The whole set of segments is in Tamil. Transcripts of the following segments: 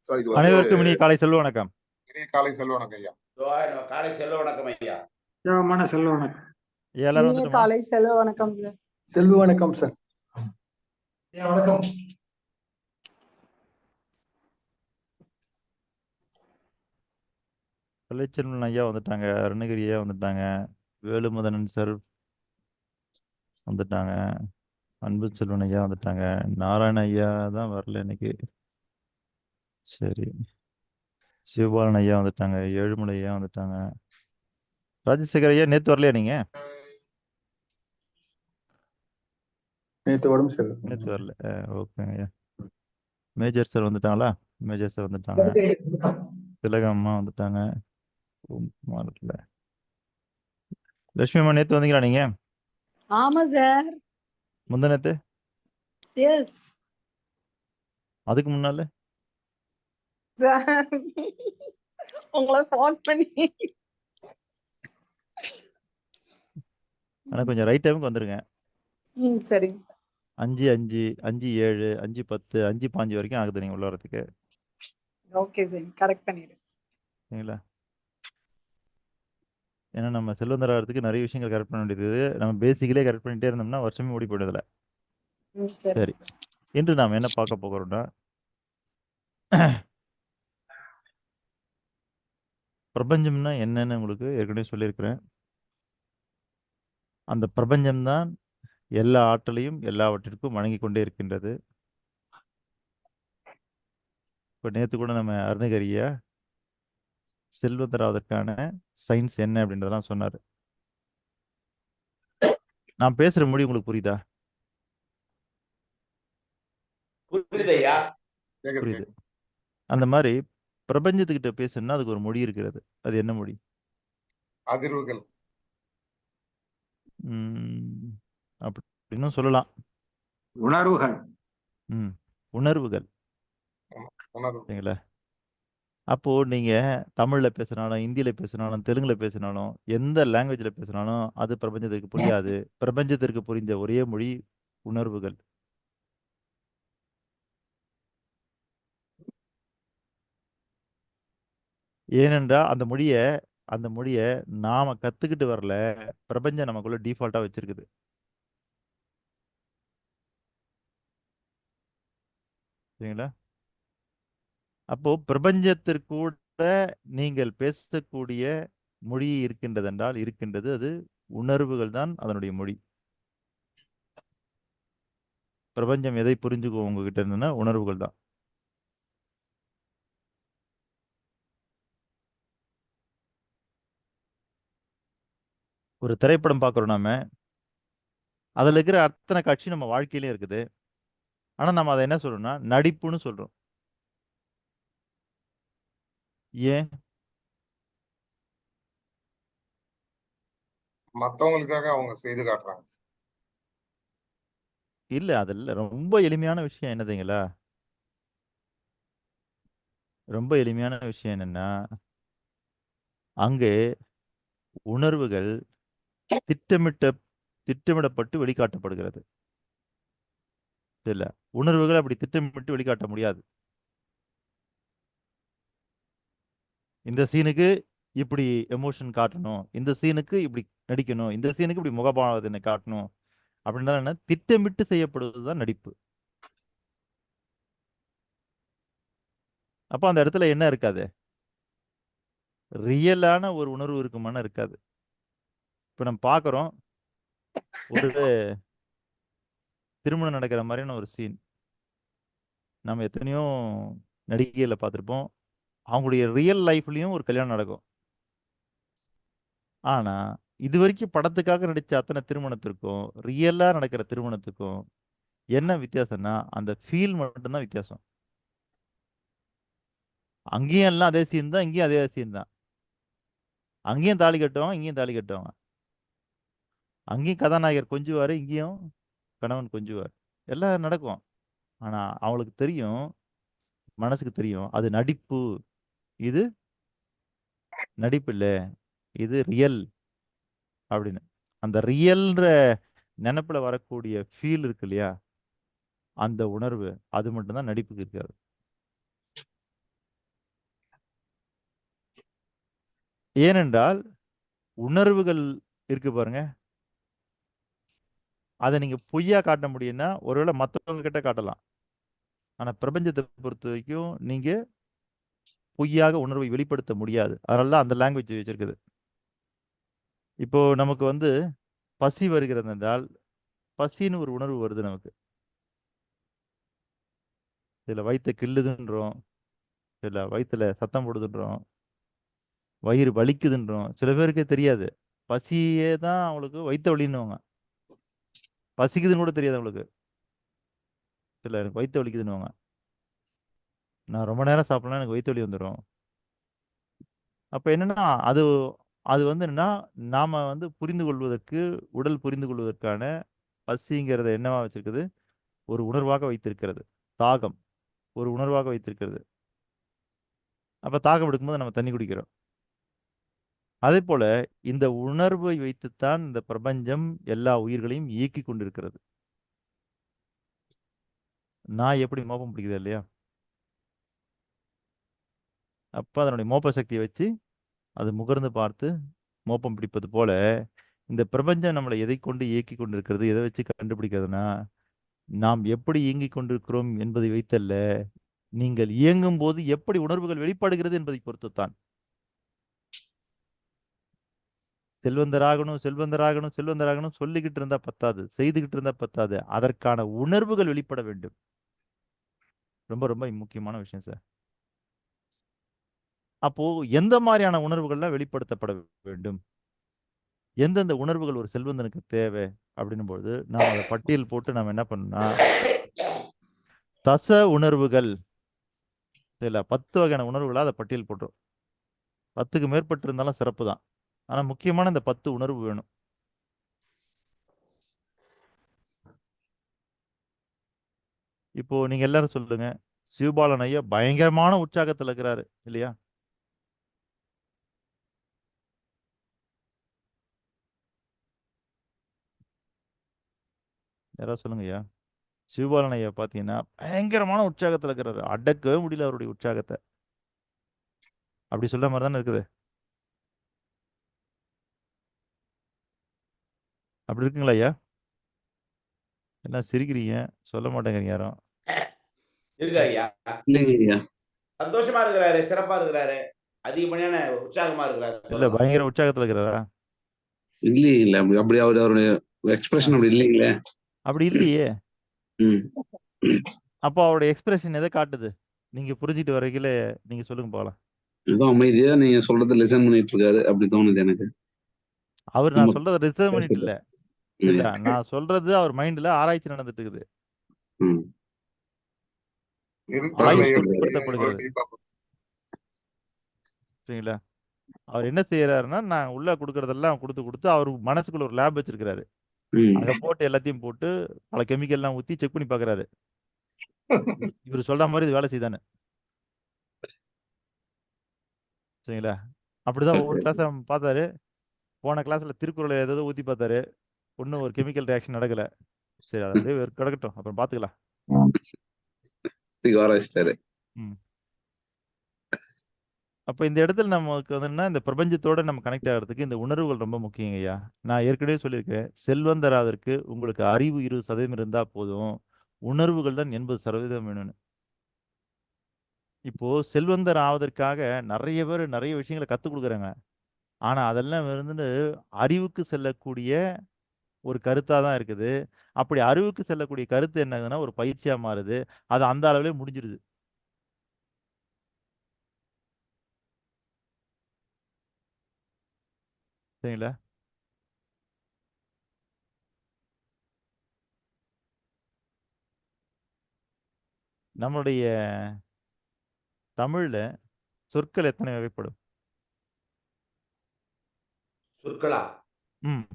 இது வந்து அனைவருக்கும் இனிய காலை செல்வ வணக்கம். இனிய காலை செல்வ வணக்கம் ஐயா. காலை செல்வ வணக்கம் ஐயா. செல்வ வணக்கம். எல்லாரும் இனிய வந்துட்டுமா? காலை செல்வ வணக்கம் சார். செல்வ வணக்கம் சார். வணக்கம். கலைச்செல்வன் ஐயா வந்துட்டாங்க, அருணகிரி ஐயா வந்துட்டாங்க, வேலுமுதனன் சார் வந்துட்டாங்க, அன்பு செல்வன் ஐயா வந்துட்டாங்க, நாராயண ஐயா தான் வரல இன்னைக்கு. சரி, சிவபாலன் ஐயா வந்துட்டாங்க, ஏழுமலை ஐயா வந்துட்டாங்க. ராஜசேகர் ஐயா நேத்து வரலையா நீங்க? நேத்து உடம்பு சரி. நேத்து வரல. ஓகேங்க ஐயா. மேஜர் சார் வந்துட்டாங்களா? மேஜர் சார் வந்துட்டாங்க, திலகம்மா வந்துட்டாங்க, வரல. லட்சுமி அம்மா நேத்து வந்தீங்களா நீங்க? ஆமா சார். முந்தநேத்து? எஸ் அதுக்கு முன்னால? சார் உங்களை ஃபோன் பண்ணி ஆனா கொஞ்சம் ரைட் டைமுக்கு வந்துருங்க. சரிங்க. 5:05, 5:07, 5:10, 5:05 வரைக்கும் ஆகுது நீங்க உள்ள வரதுக்கு. ஓகே சார், கரெக்ட் பண்ணிடுங்க. சரிங்களா? ஏன்னா நம்ம செல்வந்தராகிறதுக்கு நிறைய விஷயங்கள் கரெக்ட் பண்ண வேண்டியது. நம்ம பேசிக்கலே கரெக்ட் பண்ணிட்டே இருந்தோம்னா வருஷமே ஓடி போயிடுதுல. சரி, இன்று நாம் என்ன பார்க்க போகிறோம்னா, பிரபஞ்சம்னா என்னன்னு உங்களுக்கு ஏற்கனவே சொல்லியிருக்கிறேன். அந்த பிரபஞ்சம்தான் எல்லா ஆற்றலையும் எல்லாவற்றிற்கும் வழங்கி கொண்டே இருக்கின்றது. இப்போ நேற்று கூட நம்ம அருணகிரியா செல்வந்தராவதற்கான சயின்ஸ் என்ன அப்படின்றதெல்லாம் சொன்னார். நான் பேசுற மொழி உங்களுக்கு புரியுதா? புரியுது. அந்த மாதிரி பிரபஞ்சத்துக்கிட்ட பேசணும்னா அதுக்கு ஒரு மொழி இருக்கிறது. அது என்ன மொழி? அதிர்வுகள். அப்படின்னு சொல்லலாம். உணர்வுகள். உணர்வுகள். சரிங்களா? அப்போ நீங்க தமிழ்ல பேசினாலும், ஹிந்தியில பேசினாலும், தெலுங்குல பேசினாலும், எந்த லாங்குவேஜ்ல பேசினாலும் அது பிரபஞ்சத்திற்கு புரியாது. பிரபஞ்சத்திற்கு புரிந்த ஒரே மொழி உணர்வுகள். ஏனென்றா அந்த மொழிய நாம கத்துக்கிட்டு வரல, பிரபஞ்சம் நமக்குள்ள டிஃபால்ட்டா வச்சிருக்குது. சரிங்களா? அப்போ பிரபஞ்சத்திற்கூட நீங்கள் பேசக்கூடிய மொழி இருக்கின்றது என்றால் இருக்கின்றது. அது உணர்வுகள் தான் அதனுடைய மொழி. பிரபஞ்சம் எதை புரிஞ்சுக்கும் உங்ககிட்ட இருந்ததுன்னா உணர்வுகள் தான். ஒரு திரைப்படம் பார்க்குறோம் நாம, அதில் இருக்கிற அத்தனை காட்சி நம்ம வாழ்க்கையிலே இருக்குது. ஆனால் நம்ம அதை என்ன சொல்றோம்னா நடிப்புன்னு சொல்றோம். ஏன்? மற்றவங்களுக்காக அவங்க செய்து காட்டுறாங்க. இல்ல, அதில் ரொம்ப எளிமையான விஷயம் என்னதுங்களா? ரொம்ப எளிமையான விஷயம் என்னன்னா, அங்கே உணர்வுகள் திட்டமிடப்பட்டு வெளிக்காட்டப்படுகிறது. இல்ல, உணர்வுகள் அப்படி திட்டமிட்டு வெளிக்காட்ட முடியாது. இந்த சீனுக்கு இப்படி எமோஷன் காட்டணும், இந்த சீனுக்கு இப்படி நடிக்கணும், இந்த சீனுக்கு இப்படி முகபாவனை காட்டணும் அப்படின்னா என்ன? திட்டமிட்டு செய்யப்படுவதுதான் நடிப்பு. அப்ப அந்த இடத்துல என்ன இருக்காது? ரியலான ஒரு உணர்வு இருக்குமானா இருக்காது. இப்ப நம்ம பார்க்குறோம், ஒரு திருமணம் நடக்கிற மாதிரியான ஒரு சீன் நம்ம எத்தனையோ நடிகைகளை பார்த்துருப்போம். அவங்களுடைய ரியல் லைஃப்லயும் ஒரு கல்யாணம் நடக்கும். ஆனா இது வரைக்கும் படத்துக்காக நடிச்ச அத்தனை திருமணத்திற்கும் ரியலா நடக்கிற திருமணத்துக்கும் என்ன வித்தியாசம்னா அந்த ஃபீல் மட்டும்தான் வித்தியாசம். அங்கேயும் எல்லாம் அதே சீன் தான், இங்கேயும் அதே சீன் தான். அங்கேயும் தாலி கட்டுவாங்க, இங்கேயும் தாலி கட்டுவாங்க. அங்கேயும் கதாநாயகர் கொஞ்சுவாரு, இங்கேயும் கணவன் கொஞ்சுவார். எல்லாம் நடக்கும். ஆனா அவங்களுக்கு தெரியும், மனசுக்கு தெரியும், அது நடிப்பு, இது நடிப்பு இல்லை, இது ரியல் அப்படின்னு. அந்த ரியல்ன்ற நினைப்புல வரக்கூடிய ஃபீல் இருக்கு இல்லையா, அந்த உணர்வு, அது மட்டும்தான் நடிப்புக்கு இருக்காது. ஏனென்றால் உணர்வுகள் இருக்கு பாருங்க, அதை நீங்க பொய்யா காட்ட முடியும்னா ஒருவேளை மற்றவங்க கிட்ட காட்டலாம். ஆனா பிரபஞ்சத்தை பொறுத்த வரைக்கும் நீங்க பொய்யாக உணர்வை வெளிப்படுத்த முடியாது. அதனால தான் அந்த லாங்குவேஜ் வச்சிருக்குது. இப்போ நமக்கு வந்து பசி வருகிறது என்றால் பசின்னு ஒரு உணர்வு வருது நமக்கு. இதுல வயிற்று கிள்ளுதுன்றோம், சில வயிற்றுல சத்தம் போடுதுன்றோம், வயிறு வலிக்குதுன்றோம். சில பேருக்கே தெரியாது, பசியே தான் அவங்களுக்கு வயிற்று வலின்னுவாங்க. பசிக்குதுன்னு கூட தெரியாது அவங்களுக்கு. சில எனக்கு வயிற்று வலிக்குதுன்னுவாங்க. நான் ரொம்ப நேரம் சாப்பிடலாம் எனக்கு வயிற்று வலி வந்துடும். அப்போ என்னன்னா அது அது வந்து என்னன்னா நாம வந்து புரிந்து கொள்வதற்கு, உடல் புரிந்து கொள்வதற்கான பசிங்கிறத என்னவா வச்சிருக்குது, ஒரு உணர்வாக வைத்திருக்கிறது. தாகம் ஒரு உணர்வாக வைத்திருக்கிறது. அப்ப தாகம் எடுக்கும்போது நம்ம தண்ணி குடிக்கிறோம். அதே போல இந்த உணர்வை வைத்துத்தான் இந்த பிரபஞ்சம் எல்லா உயிர்களையும் இயக்கி கொண்டிருக்கிறது. நாய் எப்படி மோப்பம் பிடிக்குது இல்லையா? அப்ப அதனுடைய மோப்ப சக்தியை வச்சு அது முகர்ந்து பார்த்து மோப்பம் பிடிப்பது போல இந்த பிரபஞ்சம் நம்மளை எதை கொண்டு இயக்கி கொண்டிருக்கிறது, எதை வச்சு கண்டுபிடிக்கிறதுனா நாம் எப்படி இயங்கிக் கொண்டிருக்கிறோம் என்பதை வைத்தல்ல, நீங்கள் இயங்கும் போது எப்படி உணர்வுகள் வெளிப்படுகிறது என்பதை பொறுத்துத்தான். செல்வந்தராகணும் செல்வந்தராகணும் செல்வந்தராகணும் சொல்லிக்கிட்டு இருந்தா பத்தாது, செய்துகிட்டு இருந்தா பத்தாது, அதற்கான உணர்வுகள் வெளிப்பட வேண்டும். ரொம்ப ரொம்ப முக்கியமான விஷயம் சார். அப்போ எந்த மாதிரியான உணர்வுகள்லாம் வெளிப்படுத்தப்பட வேண்டும், எந்தெந்த உணர்வுகள் ஒரு செல்வந்தனுக்கு தேவை அப்படின்னும் பொழுது நாம் அதை பட்டியல் போட்டு நாம் என்ன பண்ணோம்னா தச உணர்வுகள் இல்ல 10 வகையான உணர்வுகளா அதை பட்டியல் போட்டோம். 10க்கு மேற்பட்டு இருந்தாலும் சிறப்பு தான். ஆனா முக்கியமான இந்த 10 உணர்வு வேணும். இப்போ நீங்க எல்லாரும் சொல்லுங்க, சிவபாலன் ஐயா பயங்கரமான உற்சாகத்துல இருக்கிறாரு இல்லையா? யாராவது சொல்லுங்க ஐயா. சிவபாலன் ஐயா பாத்தீங்கன்னா பயங்கரமான உற்சாகத்துல இருக்கிறாரு, அடக்கவே முடியல அவருடைய உற்சாகத்தை. அப்படி சொல்ல மாதிரி தானே இருக்குது. அப்படி இருக்குங்களா ஐயா? எல்லாம் சிரிக்கிறீங்க, சொல்ல மாட்டேங்கிறீங்க யாரும். இருக்கு ஐயா. இல்லைங்க ஐயா. சந்தோஷமா இருக்கிறாரு, சிறப்பா இருக்கிறாரு, அதிகப்படியான உற்சாகமா இருக்கிறாரு இல்ல சொல்லலாம். பயங்கர உற்சாகத்துல இருக்கிறாரா? இல்லையே இல்ல அப்படி அப்படி அவருடைய எக்ஸ்பிரஷன் அப்படி இல்லைங்களே. அப்படி இல்லையே. ம். அப்போ அவருடைய எக்ஸ்பிரஷன் எதை காட்டுது? நீங்க புரிஞ்சுட்டு வரையில நீங்க சொல்லுங்க போகலாம். ஏதோ அமைதியா நீங்க சொல்றத லிசன் பண்ணிட்டு இருக்காரு அப்படி தோணுது எனக்கு. அவர் நான் சொல்றதை ரிசர்வ் பண்ணிட்டு இல்ல இல்ல, ம். நான் சொல்றது அவர் மைண்ட்ல ஆராய்ச்சி நடந்துட்டு இருக்குது. ம். இருக்கிறதுல Process எடுத்து பண்றாரு. படுத்தப்படுகிறது. deep ஆ சரிங்களா? அவர் என்ன செய்யறாருன்னா, நான் உள்ள கொடுக்கறதெல்லாம் கொடுத்து அவர் மனசுக்குள்ள ஒரு லேப் வச்சிருக்கிறாரு. ம். அங்க போட்டு எல்லாத்தையும் போட்டு பல கெமிக்கல் எல்லாம் ஊத்தி செக் பண்ணி பாக்குறாரு. இவர் சொல்ற மாதிரி இது வேலை செய்தானே. சரிங்களா? அப்படிதான் ஒவ்வொரு கிளாஸ் பார்த்தாரு. போன கிளாஸ்ல திருக்குறளை ஏதோ ஊத்தி பார்த்தாரு. ஒன்றும் ஒரு கெமிக்கல் ரியாக்ஷன் நடக்கல. சரி அது அப்படியே கிடக்கட்டும், அப்புறம் பாத்துக்கலாம். தூக்கி வர வச்சிட்டாரு. ம். அப்ப இந்த இடத்துல நமக்கு வந்து இந்த பிரபஞ்சத்தோட நம்ம கனெக்ட் ஆகிறதுக்கு இந்த உணர்வுகள் ரொம்ப முக்கியங்க ஐயா. நான் ஏற்கனவே சொல்லியிருக்கேன், செல்வந்தராதற்கு உங்களுக்கு அறிவு 20% இருந்தா போதும், உணர்வுகள் தான் 80% வேணும்னு. இப்போ செல்வந்தர் ஆவதற்காக நிறைய பேர் நிறைய விஷயங்களை கத்துக் கொடுக்குறாங்க. ஆனா அதெல்லாம் வந்து அறிவுக்கு செல்லக்கூடிய ஒரு கருத்தா தான் இருக்குது. அப்படி அறிவுக்கு செல்லக்கூடிய கருத்து என்னதுன்னா ஒரு பயிற்சியா மாறுது. அது அந்த அளவிலே முடிஞ்சிருது. சரிங்களா? நம்மளுடைய தமிழ்ல சொற்கள் எத்தனை வகைப்படும்? சொற்களா? ம்.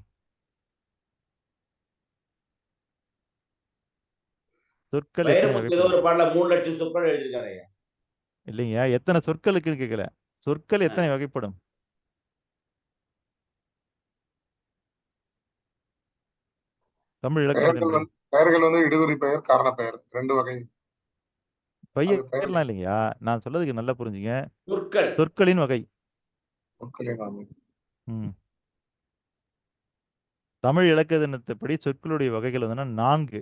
சொற்கள் எத்தனை வைரமுத்து ஏதோ வகைப்படும்? ஒரு பாடல 3 லட்சம் சொற்கள் எழுதியிருக்காரு ஐயா. இல்லைங்க, எத்தனை சொற்களுக்குன்னு கேட்கல. சொற்கள் எத்தனை வகைப்படும்? தமிழ் இலக்கணத்தின்படி. பெயர்கள் வந்து இடுகுறி பெயர், காரண பெயர் 2 வகை. அது பெயர் பெயர்லாம் இல்லைங்கய்யா. நான் சொல்றதுக்கு நல்லா புரிஞ்சுங்க. சொற்கள். சொற்களின் வகை. சொற்களின் ஆண்மை. ம். தமிழ் இலக்கிய தினத்தைப்படி சொற்களுடைய வகைகள் வந்து 4.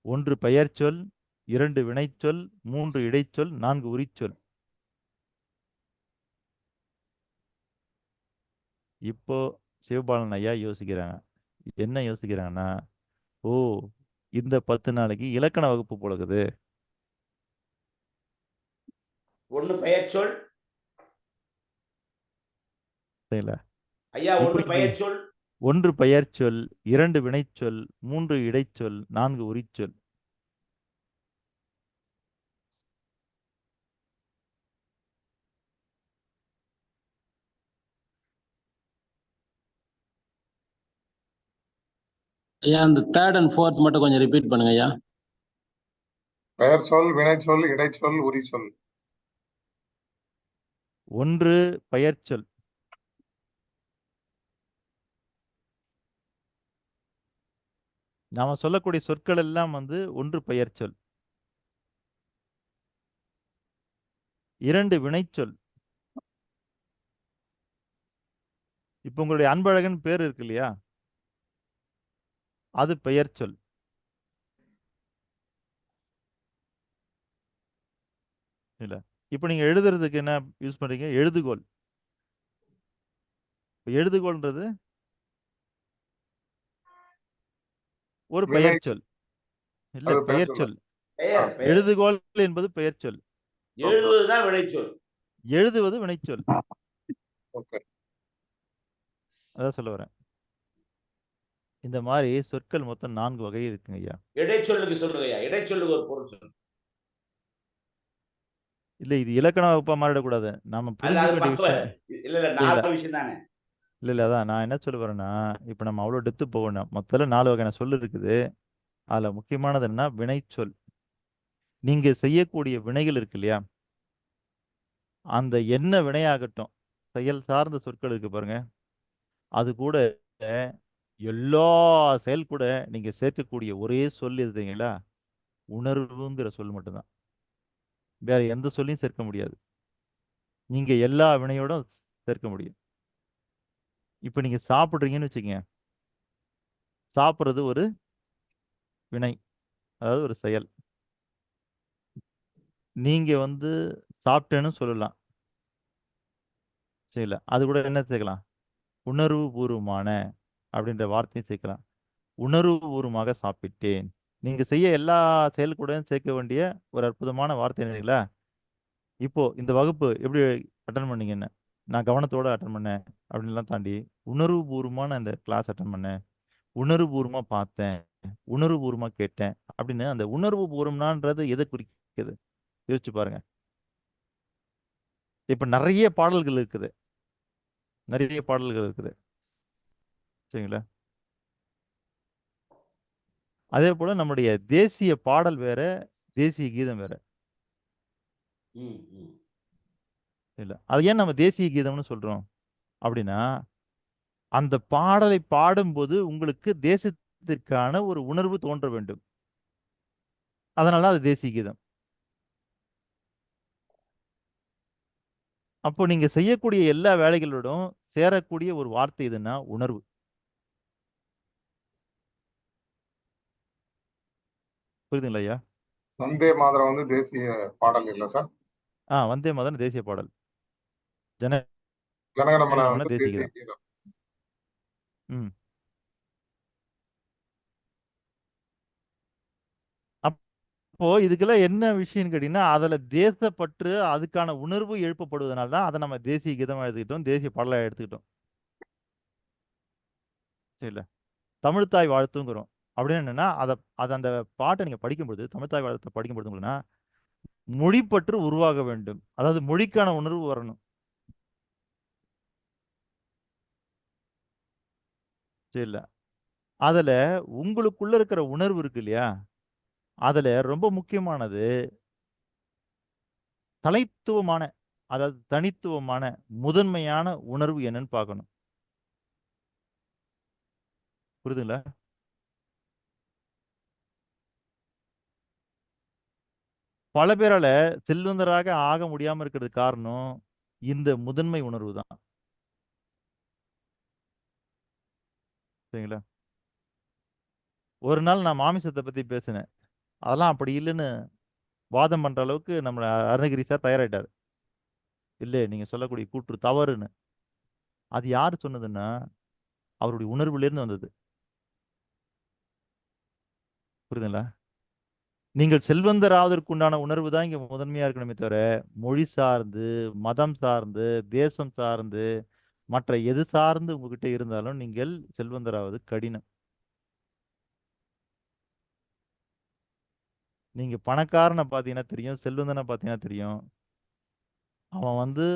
1 பெயர்ச்சொல், 2 வினைச்சொல், 3 இடைச்சொல், 4 உரிச்சொல். இப்போ சிவபாலன் ஐயா யோசிக்கிறாங்க. என்ன யோசிக்கிறாங்கன்னா, ஓ! இந்த 10 நாளைக்கு இலக்கண வகுப்பு போல இருக்குது. 1 பெயர்ச்சொல். சரிங்களா? ஐயா இப்ப 1 இது பெயர்ச்சொல். 1 பெயர்ச்சொல், 2 வினைச்சொல், 3 இடைச்சொல், 4 உரிச்சொல். ஐயா அந்த தேர்ட் அண்ட் ஃபோர்த் மட்டும் கொஞ்சம் ரிப்பீட் பண்ணுங்க ஐயா. பெயர் சொல், வினைச்சொல், இடைச்சொல், உரிச்சொல். 1 பெயர்ச்சொல். நாம சொல்லக்கூடிய சொற்கள் எல்லாம் வந்து 1 பெயர்ச்சொல். 2 வினைச்சொல். இப்ப உங்களுடைய அன்பழகன் பேர் இருக்கு இல்லையா? அது பெயர்ச்சொல். இல்ல. இப்ப நீங்க எழுதுறதுக்கு என்ன யூஸ் பண்றீங்க? எழுதுகோல். எழுதுகோல்ன்றது ஒரு வினை பெயர்ச்சொல். இல்ல அது பெயர் பெயர்ச்சொல். பெயர் பெயர். எழுதுகோல் என்பது பெயர்ச்சொல். எழுதுவதுதான் வினைச்சொல். எழுதுவது வினைச்சொல். ஓகே. அதான் சொல்ல வரேன். இந்த மாதிரி சொற்கள் மொத்தம் 4 வகை இருக்குங்க ஐயா. இடைச்சொல்லுக்கு சொல்லுங்க ஐயா. இடைச்சொல்லுக்கு ஒரு பொருள் சொல்லுங்க. இல்ல இது இலக்கண வகுப்பா மாறிடக்கூடாது. நாம அல்ல அது புரிஞ்சுக்க வேண்டிய பக்கல. விஷயம். இல்ல இல்ல இல்ல 4 விஷயம் தானே. இல்ல அதான் நான் என்ன சொல்ல வரேன்னா, இப்ப நம்ம அவ்வளோ டெப்த் போகணும். மொத்தத்துல 4 வகையான சொல் இருக்குது. அதுல முக்கியமானது என்னன்னா வினைச்சொல். நீங்க செய்யக்கூடிய வினைகள் இருக்கு இல்லையா? அந்த என்ன வினையாகட்டும், செயல் சார்ந்த சொற்கள் இருக்கு பாருங்க. அது கூட எல்லா செயல் கூட நீங்க சேர்க்கக்கூடிய ஒரே சொல் எது தெரியுங்களா? உணர்வுங்கிற சொல் மட்டும்தான். வேற எந்த சொல்லையும் சேர்க்க முடியாது. நீங்க எல்லா வினையோடும் சேர்க்க முடியும். இப்ப நீங்க சாப்பிடுறீங்கன்னு வச்சுக்கங்க. சாப்பிடுறது ஒரு வினை. அதாவது ஒரு செயல். நீங்க வந்து சாப்பிட்டேன்னு சொல்லலாம். சரிங்களா? அது கூட என்ன சேர்க்கலாம்? உணர்வுபூர்வமான அப்படின்ற வார்த்தையும் சேர்க்கலாம். உணர்வுபூர்வமாக சாப்பிட்டேன். நீங்க செய்ய எல்லா செயல் கூடயும் சேர்க்க வேண்டிய ஒரு அற்புதமான வார்த்தை என்னதுங்களா? இப்போ இந்த வகுப்பு எப்படி அட்டெண்ட் பண்ணீங்கன்னு, நான் கவனத்தோட அட்டெண்ட் பண்ணேன் அப்படின்லாம் தாண்டி, உணர்வுபூர்வமா நான் இந்த கிளாஸ் அட்டெண்ட் பண்ணேன். உணர்வுபூர்வமா பார்த்தேன். உணர்வுபூர்வமா கேட்டேன். அப்படின்னு அந்த உணர்வுபூர்வம்னான்றது எதை குறிக்குது? யோசிச்சு பாருங்க. இப்ப நெறைய பாடல்கள் இருக்குது. நெறைய பாடல்கள் இருக்குது. சரிங்களா? அதேபோல நம்முடைய தேசிய பாடல் வேற, தேசிய கீதம் வேற. ம், ம். இல்ல. அது ஏன் நம்ம தேசிய கீதம்னு சொல்றோம்? அப்படின்னா, அந்த பாடலை பாடும்போது உங்களுக்கு தேசத்திற்கான ஒரு உணர்வு தோன்ற வேண்டும். அதனால அது தேசிய கீதம். அப்போ நீங்க செய்யக்கூடிய எல்லா வேலைகளோடும் சேரக்கூடிய ஒரு வார்த்தை எதுன்னா உணர்வு. புரியுதுங்களா ஐயா? வந்தே மாதரம் வந்து தேசிய பாடல் இல்ல சார். வந்தே மாதரம் தேசிய பாடல். ஜன ஜனகணமன கணமன வந்து தேசிய தேசிய கீதம். கீதம். ம். அப்போ இதுக்கெல்லாம் என்ன விஷயம்னு கேட்டீங்கன்னா, அதுல தேசப்பற்று அதுக்கான உணர்வு எழுப்பப்படுவதனால தான் அத நம்ம தேசிய கீதமா எடுத்துக்கிட்டோம். தேசிய பாடலா எடுத்துக்கிட்டோம். சரில்ல. தமிழ்த்தாய் வாழ்த்துங்கிறோம். அப்படின்னு என்னன்னா, அத அந்த பாட்ட நீங்க படிக்கும்போது, தமிழ்த்தாய் வாழ்த்த படிக்கும்பொழுது உங்களுக்குன்னா, மொழிப்பற்று உருவாக வேண்டும். அதாவது மொழிக்கான உணர்வு வரணும். சரில்ல. அதுல உங்களுக்குள்ள இருக்கிற உணர்வு இருக்கு இல்லையா? அதுல ரொம்ப முக்கியமானது தலைத்துவமான, அதாவது தனித்துவமான, முதன்மையான உணர்வு என்னன்னு பார்க்கணும். புரியுதுங்களா? பல பேரால செல்வந்தராக ஆக முடியாம இருக்கிறதுக்கு காரணம், இந்த முதன்மை உணர்வு தான். சரிங்களா? ஒரு நாள் நான் மாமிசத்தை பத்தி பேசினேன். அதெல்லாம் அப்படி இல்லைன்னு வாதம் பண்ற அளவுக்கு நம்ம அருணகிரி சார் தயாராயிட்டாரு. இல்ல நீங்க சொல்லக்கூடிய கூற்று தவறுன்னு. அது யாரு சொன்னதுன்னா, அவருடைய உணர்விலிருந்து வந்தது. புரியுதுங்களா? நீங்கள் செல்வந்தர் ஆவதற்கு உண்டான உணர்வு தான் இங்க முதன்மையா இருக்கணுமே தவிர, மொழி சார்ந்து, மதம் சார்ந்து, தேசம் சார்ந்து, மற்ற எது சார்ந்து உங்ககிட்ட இருந்தாலும் நீங்கள் செல்வந்தராவது கடினம். நீங்க பணக்காரனை பார்த்தீங்கன்னா தெரியும், செல்வந்தனை பார்த்தீங்கன்னா தெரியும். அவன் வந்து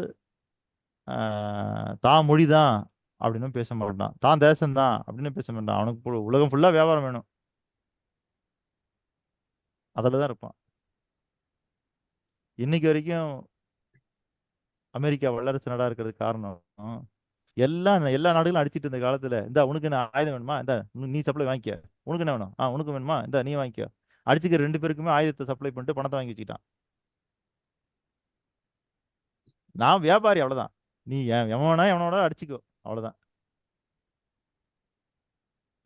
தான் மொழி தான் அப்படின்னு பேச மாட்டான். தான் தேசம் தான் அப்படின்னு பேச மாட்டான். அவனுக்கு உலகம் ஃபுல்லா வியாபாரம் வேணும். அதில் தான் இருப்பான். இன்னைக்கு வரைக்கும் அமெரிக்கா வல்லரசு நாடா இருக்கிறதுக்கு காரணம் எல்லா நாடுகளும் அடிச்சிட்டு இருந்த காலத்துல இந்த உனக்கு என்ன ஆயுதம் வேணுமா இந்த நீ சப்ளை வாங்கிக்க, உனக்கு என்ன வேணும் உனக்கு வேணுமா இந்த நீ வாங்கிக்க, அடிச்சுக்க 2 பேருக்குமே ஆயுதத்தை சப்ளை பண்ணிட்டு பணத்தை வாங்கி வச்சுக்கிட்டான். நான் வியாபாரி அவ்வளவுதான், நீ எவனோட அடிச்சுக்கோ அவ்வளவுதான்.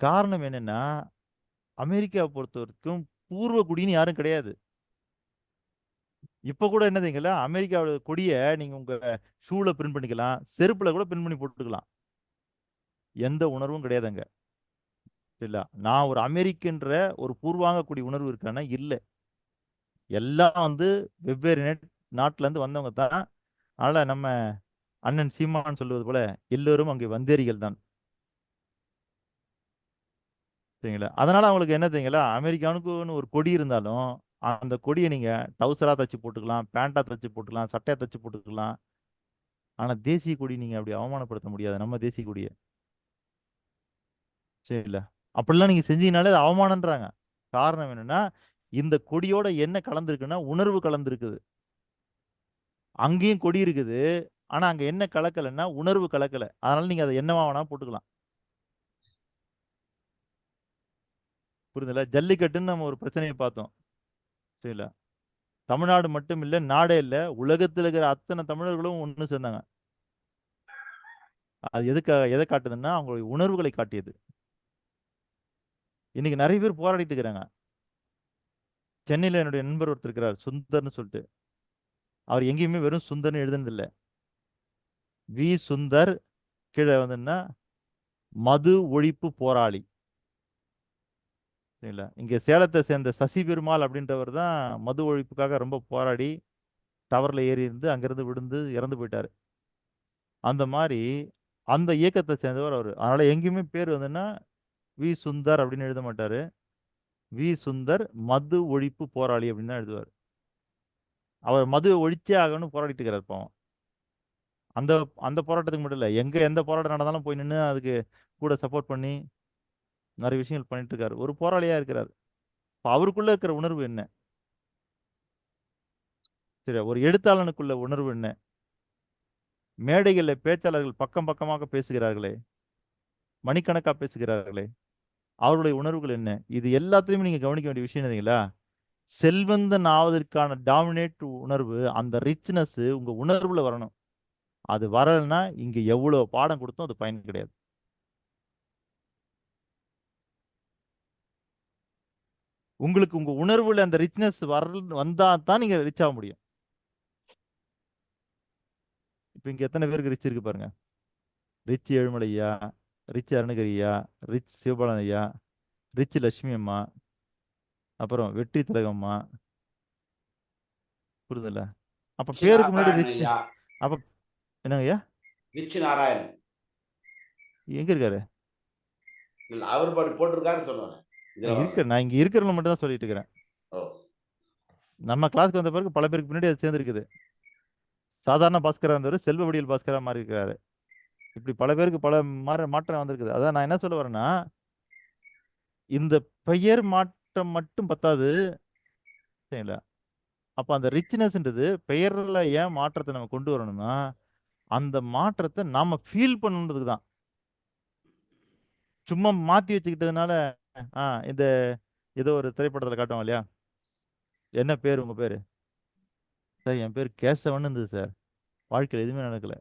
காரணம் என்னன்னா அமெரிக்காவை பொறுத்த வரைக்கும் பூர்வ குடின்னு யாரும் கிடையாது. இப்ப கூட என்ன தெரியுங்களா, அமெரிக்காவோட கொடியை நீங்க உங்க ஷூல பிரிண்ட் பண்ணிக்கலாம், செருப்புல கூட பிரிண்ட் பண்ணி போட்டுக்கலாம். எந்த உணர்வும் கிடையாது அங்க. இல்ல நான் ஒரு அமெரிக்கன்ற ஒரு பூர்வாங்க குடி உணர்வு இருக்கானா இல்ல. எல்லாம் வந்து வெவ்வேறு நாட்டுல இருந்து வந்தவங்க தான். அதனால நம்ம அண்ணன் சீமான் சொல்லுவது போல எல்லோரும் அங்கே வந்தேரிகள் தான். சரிங்களா? அதனால அவங்களுக்கு என்ன தெரியுங்களா, அமெரிக்கானுக்குன்னு ஒரு கொடி இருந்தாலும் அந்த கொடியை நீங்க டவுசரா தச்சு போட்டுக்கலாம், பேண்டா தச்சு போட்டுக்கலாம், சட்டையா தச்சு போட்டுக்கலாம். ஆனா தேசிய கொடி நீங்க அப்படி அவமானப்படுத்த முடியாது, நம்ம தேசிய கொடியை. சரிங்களா? அப்படிலாம் நீங்க செஞ்சீங்கனாலே அது அவமானம்ன்றாங்க. காரணம் என்னன்னா இந்த கொடியோட என்ன கலந்துருக்குன்னா உணர்வு கலந்துருக்குது. அங்கேயும் கொடி இருக்குது, ஆனா அங்க என்ன கலக்கலைன்னா உணர்வு கலக்கல. அதனால நீங்க அதை என்னவா வேணா போட்டுக்கலாம். புரியுதுல? ஜல்லிக்கட்டுன்னு நம்ம ஒரு பிரச்சனையை பார்த்தோம். சரிங்களா? தமிழ்நாடு மட்டும் இல்ல, நாடே இல்ல, உலகத்தில் இருக்கிற அத்தனை தமிழர்களும் ஒண்ணு சேர்ந்தாங்க. அது எதை காட்டுதுன்னா அவங்களுடைய உணர்வுகளை காட்டியது. இன்னைக்கு நிறைய பேர் போராடிட்டு இருக்கிறாங்க. சென்னையில என்னுடைய நண்பர் ஒருத்தர் இருக்கிறார், சுந்தர்னு சொல்லிட்டு. அவர் எங்கேயுமே வெறும் சுந்தர்னு எழுதுனது இல்லை. வி சுந்தர் கீழே வந்துன்னா மது ஒழிப்பு போராளி. சரிங்களா? இங்க சேலத்தை சேர்ந்த சசி பெருமாள் அப்படின்றவர் தான் மது ஒழிப்புக்காக ரொம்ப போராடி டவர்ல ஏறி இருந்து அங்கிருந்து விழுந்து இறந்து போயிட்டாரு. அந்த மாதிரி அந்த இயக்கத்தை சேர்ந்தவர் அவரு. அதனால எங்கேயுமே பேர் வந்துன்னா வி சுந்தர் அப்படின்னு எழுத மாட்டாரு. வி சுந்தர் மது ஒழிப்பு போராளி அப்படின்னு தான் எழுதுவார். அவர் மது ஒழிச்சே ஆகணும்னு போராடிட்டு இருக்கிறார் பாவம். அந்த அந்த போராட்டத்துக்கு மட்டும் இல்லை, எந்த போராட்டம் நடந்தாலும் போய் நின்று அதுக்கு கூட சப்போர்ட் பண்ணி நிறைய விஷயங்கள் பண்ணிட்டு இருக்காரு. ஒரு போராளியா இருக்கிறார். இப்போ அவருக்குள்ள இருக்கிற உணர்வு என்ன? சரி, ஒரு எழுத்தாளனுக்குள்ள உணர்வு என்ன? மேடைகளில் பேச்சாளர்கள் பக்கம் பக்கமாக பேசுகிறார்களே, மணிக்கணக்கா பேசுகிறார்களே, அவருடைய உணர்வுகள் என்ன? இது எல்லாத்துலயுமே நீங்க கவனிக்க வேண்டிய விஷயம் என்னதுங்களா, செல்வந்தன் ஆவதற்கான டாமினேட் உணர்வு, அந்த ரிச்னஸ் உங்க உணர்வுல வரணும். அது வரலைன்னா இங்க எவ்வளவு பாடம் கொடுத்தும் அது பயன் கிடையாது. உங்களுக்கு உங்க உணர்வுல அந்த ரிச்னஸ் வந்தா தான் நீங்க ரிச் ஆக முடியும். இப்ப இங்க எத்தனை பேருக்கு ரிச் இருக்கு பாருங்க. ரிச் ஏழுமலை ஐயா, ரிச் அருணகிரி ஐயா, ரிச் சிவபாலன் ஐயா, ரிச் லட்சுமி அம்மா, அப்புறம் வெற்றி திலகம்மா. புரியுதுல்ல? அப்ப ரிச் பேருக்கு முன்னாடி நாராயணன் ரிச். ஐயா, அப்ப என்னங்க ஐயா, ரிச் நாராயணன். எங்க இருக்காரு? இல்ல, அவர் போட்டிருக்காரு சொல்லுவாங்க. நான் இங்க இருக்கிறவங்க மட்டும் தான் சொல்லிட்டு இருக்கிறேன். நம்ம கிளாஸ்க்கு வந்த பிறகு பல பேருக்கு பின்னாடி அது சேர்ந்துருக்குது. சாதாரண பாஸ்கரா இருந்தவர் செல்வ வடிவில் பாஸ்கரா மாறி இருக்கிறாரு. இப்படி பல பேருக்கு பல மாற்றம் வந்திருக்குது. அதான் நான் என்ன சொல்ல வரேன்னா, இந்த பெயர் மாற்றம் மட்டும் பத்தாது. சரிங்களா? அப்ப அந்த ரிச்னஸ்ன்றது பெயர்ல ஏன் மாற்றத்தை நம்ம கொண்டு வரணும்னா, அந்த மாற்றத்தை நாம ஃபீல் பண்ணணுன்றதுக்கு தான். சும்மா மாத்தி வச்சுக்கிட்டதுனால இந்த ஏதோ ஒரு திரைப்படத்துல காட்டுவாங்க இல்லையா, என்ன பேர் உங்க பேரு? சார் என் பேர் கேசவன் இருந்தது சார். வாழ்க்கையில் எதுவுமே நடக்கல.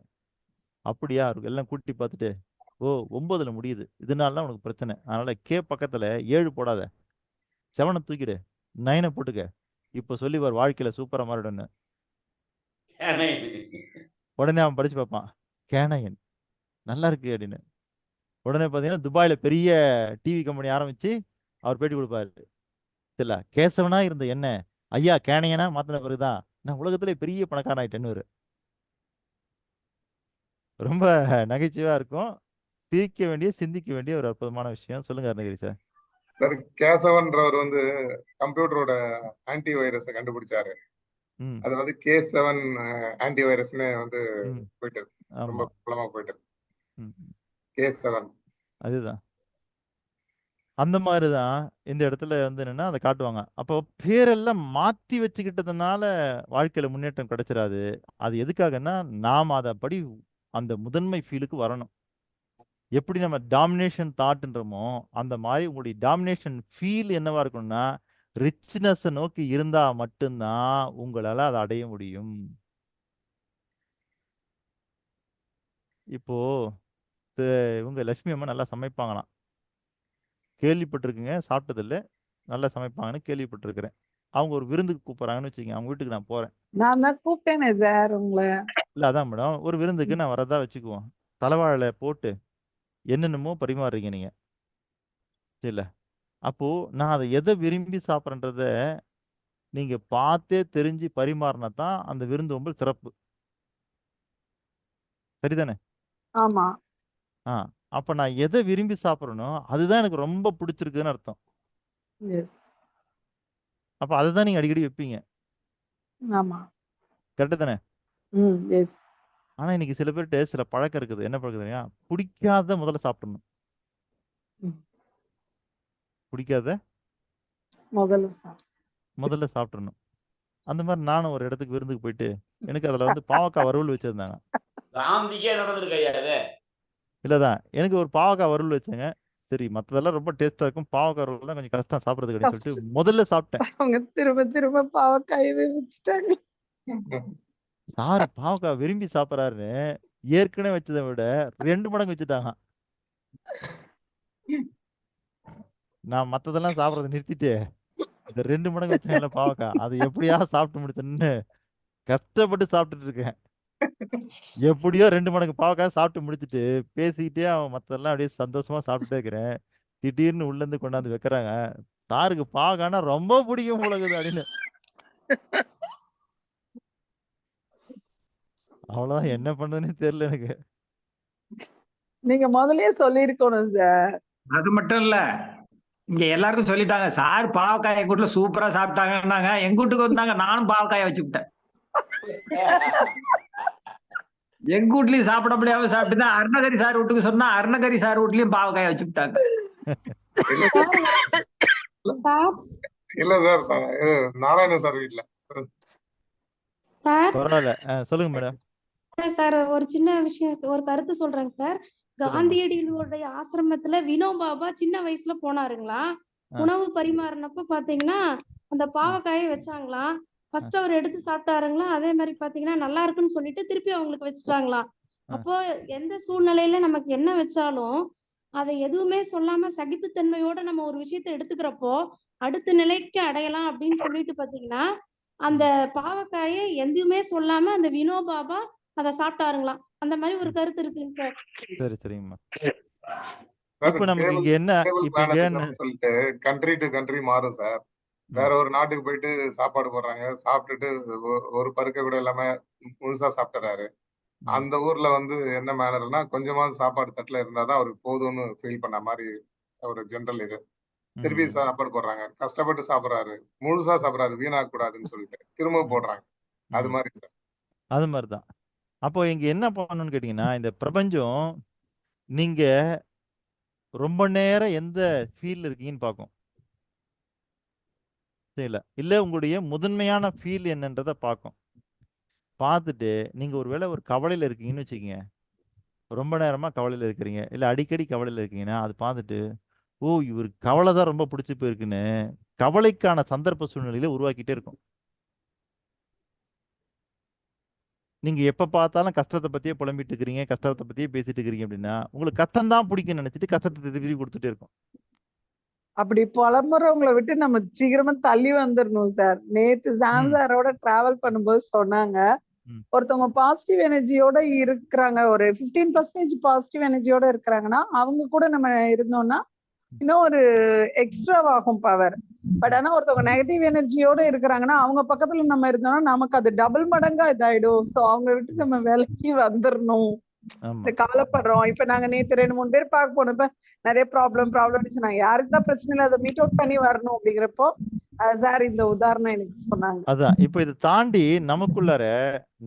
அப்படியா இருக்கும் எல்லாம் கூட்டி பார்த்துட்டு, ஓ 9ல் முடியுது, இதனால தான் உனக்கு பிரச்சனை. அதனால கே பக்கத்தில் 7 போடாத, 7 தூக்கிடு, 9 போட்டுக்க. இப்போ சொல்லி பார் வாழ்க்கையில் சூப்பராக மாறிடுன்னு. உடனே அவன் படிச்சு பார்ப்பான், கேனையன் நல்லா இருக்கு அப்படின்னு. உடனே பார்த்தீங்கன்னா துபாயில் பெரிய டிவி கம்பெனி ஆரம்பிச்சு அவர் பேட்டி கொடுப்பாரு. இல்ல கேசவனா இருந்த என்ன ஐயா கேனையனா மாத்தின பிறகுதான் நான் உலகத்திலே பெரிய பணக்காரன் ஆயிட்டேன்னு. ரொம்ப நகைச்சுவையா இருக்கும். சிரிக்க வேண்டிய சிந்திக்க வேண்டிய ஒரு அற்புதமான விஷயம். சொல்லுங்க அருணகிரி சார். சார் கேசவன்றவர் வந்து கம்ப்யூட்டரோட ஆன்டி வைரஸை கண்டுபிடிச்சாரு. ம் அது வந்து K7 ஆன்டி வைரஸ்னு வந்து ம் போயிட்டு ரொம்ப ஆமா பிரபலமா போயிட்டு ம் K7. அதுதான். அந்த மாதிரி தான் இந்த இடத்துல வந்து என்னன்னா அதை காட்டுவாங்க. அப்போ பேரெல்லாம் மாத்தி வச்சுக்கிட்டதுனால வாழ்க்கையில முன்னேற்றம் கிடைச்சிடாது. அது எதுக்காகன்னா நாம அதை படி அந்த முதன்மை ஃபீலுக்கு வரணும். எப்படி நம்ம டாமினேஷன் தாட்ன்றோமோ அந்த மாதிரி உங்களுடைய டாமினேஷன் ஃபீல் என்னவா இருக்கணும்னா ரிச்னஸ் நோக்கி இருந்தா மட்டும்தான் உங்களால அதை அடைய முடியும். இப்போ இவங்க லட்சுமி அம்மா நல்லா சமைப்பாங்களாம். கேள்விப்பட்டிருக்குங்க, சாப்பிட்டதில்ல. நல்லா சமைப்பாங்கன்னு கேள்விப்பட்டிருக்கிறேன். அவங்க ஒரு விருந்துக்கு கூப்பிட்றாங்கன்னு வச்சுக்கோங்க, அவங்க வீட்டுக்கு நான் போறேன். நான் தான் கூப்பிட்டேனே சார் உங்களை. இல்லை அதான் மேடம், ஒரு விருந்துக்கு நான் வரதா வச்சுக்குவோம். தலைவாழை போட்டு என்னென்னமோ பரிமாறுறீங்க நீங்க, இல்ல அப்போ நான் அதை எதை விரும்பி சாப்பிட்றேன்றத நீங்க பார்த்தே தெரிஞ்சு பரிமாறினா தான் அந்த விருந்தோம்பல் சிறப்பு. சரிதானே? ஆமா. ஆ அப்ப நான் எதை விரும்பி சாப்பிட்றேனோ அதுதான் எனக்கு ரொம்ப பிடிச்சிருக்குன்னு அர்த்தம். எஸ். அப்ப அதை தான் நீங்க அடிக்கடி வைப்பீங்க. ஆமா. கரெக்டு தானே? எஸ். ஆனா இன்னைக்கு சில பேர்கிட்ட சில பழக்கம் இருக்குது. என்ன பழக்கம் தெரியுமா? பிடிக்காத முதல்ல சாப்பிடணும். ம். பிடிக்காத முதல்ல சார். முதல்ல சாப்பிடணும். அந்த மாதிரி நானும் ஒரு இடத்துக்கு விருந்துக்கு போயிட்டு எனக்கு அதுல வந்து பாவக்காய் வறுவல் வச்சிருந்தாங்க. காந்திக்கே நடந்திருக்கு ஐயா அது. இல்லதான் எனக்கு ஒரு பாவக்காய் வறுவல் வச்சாங்க. சரி மற்றதெல்லாம் ரொம்ப டேஸ்டா இருக்கும், பாவக்காய் வறுவல் தான் கொஞ்சம் கஷ்டம் சாப்பிட்றதுக்கு அப்படின்னு சொல்லிட்டு முதல்ல சாப்பிட்டேன். அவங்க திரும்ப திரும்ப பாவக்காயவே வச்சுட்டாங்க. சாரு பாவக்காய் விரும்பி சாப்பிட்றாருன்னு ஏற்கனவே வச்சதை விட 2 மடங்கு வச்சுட்டாங்க. நான் மற்றதெல்லாம் சாப்பிட்றதை நிறுத்திட்டு இந்த 2 மடங்கு வச்சாங்கல்ல பாவக்காய், அது எப்படியா சாப்பிட்டு முடிச்சேன்னு கஷ்டப்பட்டு சாப்பிட்டுட்டு இருக்கேன். எப்படியோ 2 மடங்கு பாவக்காய் சாப்பிட்டு முடிச்சுட்டு பேசிக்கிட்டே அவன் மற்றதெல்லாம் அப்படியே சந்தோஷமா சாப்பிட்டுட்டே இருக்கிறேன். திடீர்னு உள்ள இருந்து கொண்டாந்து வைக்கிறாங்க, சாருக்கு பாவக்காய்னா ரொம்ப பிடிக்கும் போல இருக்குது அப்படின்னு. அவ்வளவுதான், என்ன பண்றதுன்னே தெரியல எனக்கு. நீங்க முதல்லயே சொல்லியிருக்கணும் சார். அது மட்டும் இல்ல, இங்க எல்லாருக்கும் சொல்லிட்டாங்க சார் பாவக்காய கூட்டுல சூப்பரா சாப்பிட்டாங்கன்னாங்க. எங்க வீட்டுக்கு வந்தாங்க, நானும் பாவக்காய வச்சுக்கிட்டேன். எங்க வீட்லயும் சாப்பிட முடியாம சாப்பிட்டு அருணகிரி சார் வீட்டுக்கு சொன்னா அருணகிரி சார் வீட்லயும் பாவக்காய வச்சுக்கிட்டாங்க. இல்ல சார், நாராயணன் சார் வீட்ல. சார் பரவாயில்ல, சொல்லுங்க மேடம். சார் ஒரு சின்ன விஷயம், ஒரு கருத்து சொல்றேங்க சார். காந்தியடிகளுடைய ஆசிரமத்துல வினோபாபா சின்ன வயசுல போனாருங்களாம். உணவு பரிமாறினப்ப பாத்தீங்கன்னா அந்த பாவக்காயை வச்சாங்களாம். ஃபர்ஸ்ட் அவர் எடுத்து சாப்பிட்டாருங்களா, அதே மாதிரி பாத்தீங்கன்னா நல்லா இருக்குன்னு சொல்லிட்டு திருப்பி அவங்களுக்கு வச்சுட்டாங்களாம். அப்போ எந்த சூழ்நிலையில நமக்கு என்ன வச்சாலும் அதை எதுவுமே சொல்லாம சகிப்புத்தன்மையோட நம்ம ஒரு விஷயத்த எடுத்துக்கிறப்போ அடுத்த நிலைக்கு அடையலாம் அப்படின்னு சொல்லிட்டு பாத்தீங்கன்னா அந்த பாவக்காயை எதுவுமே சொல்லாம அந்த வினோபாபா அதை சாப்பிட்டாருங்களாம். அந்த மாதிரி ஒரு கருத்து இருக்குங்க சார். சரி சரிங்கம்மா. சார், இப்ப நமக்கு இங்க என்ன இப்ப இங்க என்ன சொல்லிட்டு கண்ட்ரி டு கண்ட்ரி மாறும் சார். வேற ஒரு நாட்டுக்கு போயிட்டு சாப்பாடு போடுறாங்க, சாப்பிட்டுட்டு ஒரு பருக்க கூட இல்லாம முழுசா சாப்பிட்டுறாரு. அந்த ஊர்ல வந்து என்ன மேனர்னா கொஞ்சமாவது சாப்பாடு தட்டுல இருந்தாதான் அவருக்கு போதும்னு ஃபீல் பண்ண மாதிரி ஒரு ஜென்ரல் இது. திருப்பி சாப்பாடு போடுறாங்க, கஷ்டப்பட்டு சாப்பிடுறாரு, முழுசா சாப்பிடுறாரு, வீணாக்க கூடாதுன்னு சொல்லிட்டு திரும்ப போடுறாங்க. அது மாதிரி சார். அது மாதிரிதான். அப்போ இங்க என்ன பண்ணணும்னு கேட்டீங்கன்னா, இந்த பிரபஞ்சம் நீங்க ரொம்ப நேரம் எந்த ஃபீல்ல இருக்கீங்கன்னு பார்க்கும். சரிங்களா? இல்ல உங்களுடைய முதன்மையான ஃபீல் என்னன்றதை பார்க்கும். பார்த்துட்டு நீங்க ஒருவேளை ஒரு கவலையில இருக்கீங்கன்னு வச்சுக்கோங்க, ரொம்ப நேரமா கவலையில இருக்கிறீங்க, இல்ல அடிக்கடி கவலையில இருக்கீங்கன்னா அது பார்த்துட்டு, ஓ இவருக்கு கவலை தான் ரொம்ப பிடிச்சி போயிருக்குன்னு கவலைக்கான சந்தர்ப்ப சூழ்நிலையில உருவாக்கிட்டே இருக்கும். நீங்க எப்ப பார்த்தாலும் கஷ்டத்தை பத்தியே புலம்பிட்டு இருக்கிறீங்க, கஷ்டத்தை பத்தியே பேசிட்டு இருக்கிறீங்க அப்படின்னா, உங்களுக்கு கஷ்டம் தான் பிடிக்கும்னு நினைச்சிட்டு கஷ்டத்தை திருப்பி கொடுத்துட்டே இருக்கும். அப்படி புலம்புறவங்கள விட்டு நம்ம சீக்கிரமா தள்ளி வந்துடணும் சார். நேத்து சாம் ம், சாரோட டிராவல் பண்ணும்போது சொன்னாங்க. ம், ஒருத்தவங்க பாசிட்டிவ் எனர்ஜியோட இருக்கிறாங்க. ஒரு 15% பாசிட்டிவ் எனர்ஜியோட இருக்கிறாங்கன்னா, அவங்க கூட நம்ம இருந்தோம்னா, இன்னும் ஒரு எக்ஸ்ட்ரா ஆகும் பவர். பட் ஆனா ஒருத்தவங்க நெகட்டிவ் எனர்ஜியோட இருக்கிறாங்கன்னா, அவங்க பக்கத்துல நம்ம இருந்தோம்னா, நமக்கு அது டபுள் மடங்கா இதாயிடும். சோ அவங்கள விட்டு நம்ம விலகி வந்துரணும். ஆமா. இந்த கவலைப்படுறோம். இப்ப நாங்க நேத்து 2, 3 பேர் பார்க்க போனப்ப நெறைய ப்ராப்ளம்னு சொன்னாங்க. யாருக்கு தான் பிரச்சனை இல்ல அத மீட் அவுட் பண்ணி வரணும் அப்படிங்கிறப்போ, சார் இந்த உதாரணம் எனக்கு சொன்னாங்க. அதான். இப்ப இத தாண்டி நமக்குள்ளார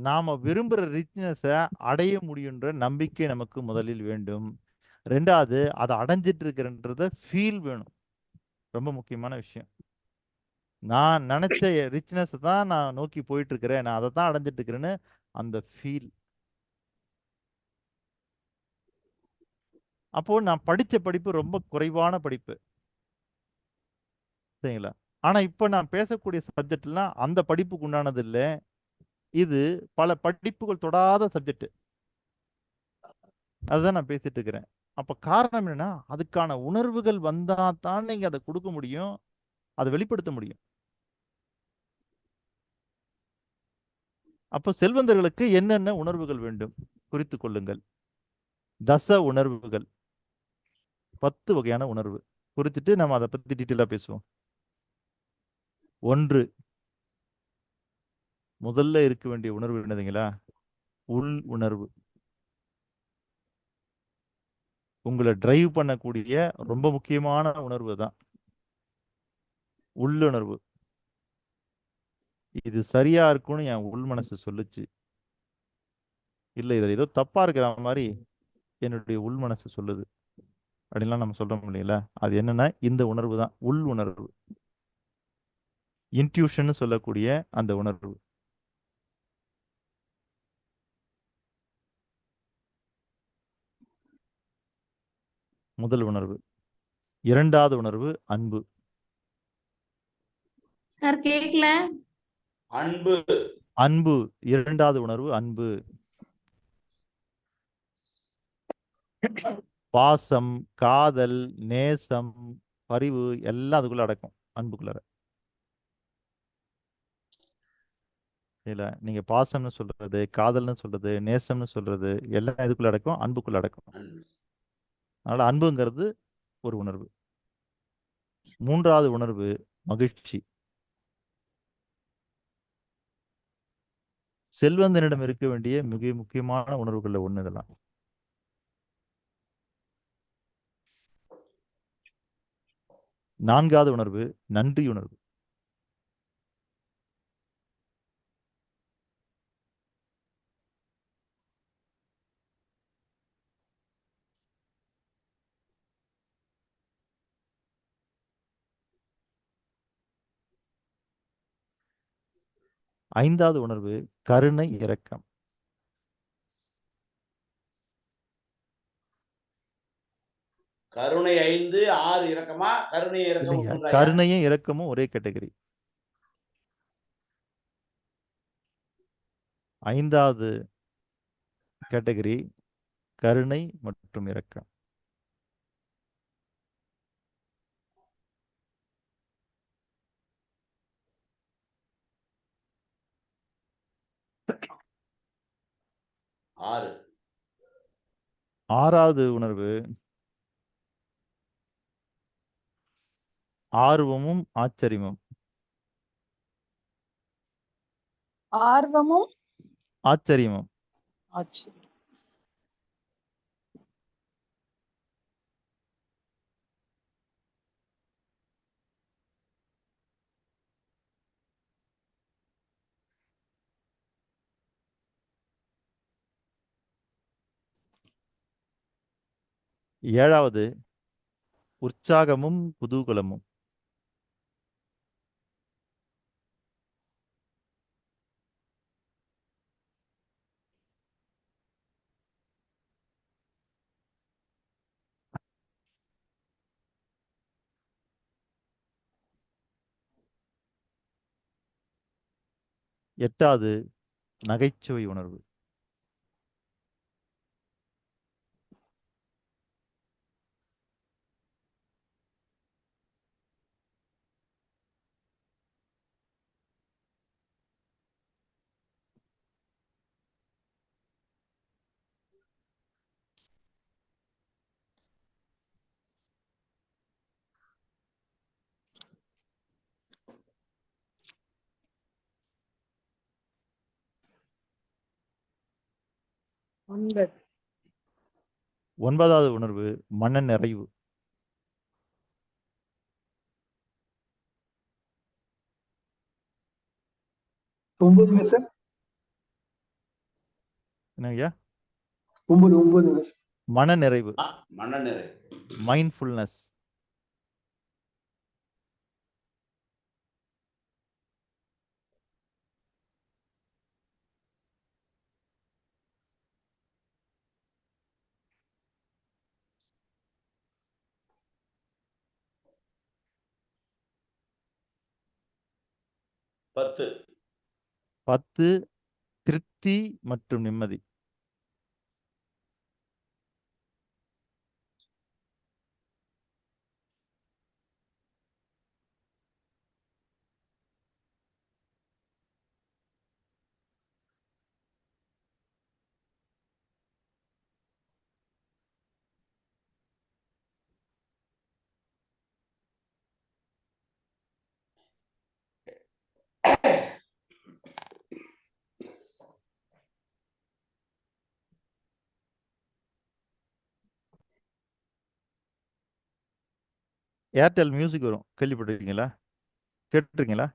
நாம விரும்புற ரிச்னஸ அடைய முடியுன்ற நம்பிக்கை நமக்கு முதலில் வேண்டும். 2வது அத அடைஞ்சிட்டு இருக்கிறேன்றத ஃபீல் வேணும். ரொம்ப முக்கியமான விஷயம். நான் நெனச்ச ரிச்னஸ் தான் நான் நோக்கி போயிட்டு இருக்கிறேன். நான் அத தான் அடைஞ்சிட்டு இருக்கிறேன்னு அந்த ஃபீல். அப்போ நான் படிச்ச படிப்பு ரொம்ப குறைவான படிப்பு. சரிங்களா? ஆனா இப்ப நான் பேசக்கூடிய சப்ஜெக்ட்லாம் அந்த படிப்புக்கு உண்டானது இல்ல. இது பல படிப்புகள் தொடாத சப்ஜெக்ட். அதுதான் நான் பேசிட்டு இருக்கிறேன். அப்ப காரணம் என்னன்னா, அதுக்கான உணர்வுகள் வந்தா தான் நீங்க அத குடுக்க முடியும். அத வெளிப்படுத்த முடியும். அப்போ செல்வந்தர்களுக்கு என்னென்ன உணர்வுகள் வேண்டும்? குறித்துக் கொள்ளுங்கள். தச உணர்வுகள். 10 வகையான உணர்வு. குறித்துட்டு நம்ம அத பத்தி டீட்டெயிலா பேசுவோம். 1 முதல்ல இருக்க வேண்டிய உணர்வு என்னதுங்களா? உள் உணர்வு. உங்கள டிரைவ் பண்ணக்கூடிய ரொம்ப முக்கியமான உணர்வு தான். உள்ளுணர்வு. இது சரியா இருக்கும்னு என் உள் மனசு சொல்லுச்சு. இல்ல இதுல ஏதோ தப்பா இருக்கிற மாரி என்னுடைய உள் மனசு சொல்லுது. அப்படின்லாம் நம்ம சொல்றோம் இல்லைங்களா? அது என்னன்னா இந்த உணர்வு தான். உள் உணர்வு. இன்ட்யூஷன்னு சொல்லக்கூடிய அந்த உணர்வு. முதல் உணர்வு. 2வது உணர்வு அன்பு. சார் கேக்கல. அன்பு. அன்பு. 2வது உணர்வு அன்பு. பாசம், காதல், நேசம், பரிவு எல்லாம் அதுக்குள்ள அடக்கும். அன்புக்குள்ளார. இல்ல நீங்க பாசம்னு சொல்றது, காதல்னு சொல்றது, நேசம்னு சொல்றது எல்லாம் எதுக்குள்ள அடக்கும்? அன்புக்குள்ள அடக்கும். அன்பு. அதனால அன்புங்கிறது ஒரு உணர்வு. 3வது உணர்வு மகிழ்ச்சி. செல்வந்தனிடம் இருக்க வேண்டிய மிக முக்கியமான உணர்வுகள்ல ஒண்ணு இதெல்லாம். 4வது உணர்வு நன்றி உணர்வு. ஐந்தாவது உணர்வு கருணை இரக்கம். கருணை 5, 6 இரக்கமா? கருணை இரக்கம் இல்லைங்க, 3 ஐயா? கருணையும் இரக்கமும் ஒரே கேட்டகரி. 5வது கேட்டகரி கருணை மற்றும் இரக்கம். ஆறு. 6வது உணர்வு ஆர்வமும் ஆச்சரியமும். ஆர்வமும் ஆச்சரியமும். ஆச்சு. 7வது உற்சாகமும் குதூகலமும். 8வது நகைச்சுவை உணர்வு. 9. 9வது உணர்வு மன நிறைவு. ஒன்பதுங்க சார். என்னங்கய்யா? 9 மன நிறைவு, மனநிறை. மைண்ட்ஃபுல்னஸ். பத்து. 10 திருப்தி மற்றும் நிம்மதி. ஏர்டெல் மியூசிக் வரும், கேள்விப்பட்டிருக்கீங்களா? கேட்டிருக்கீங்களா?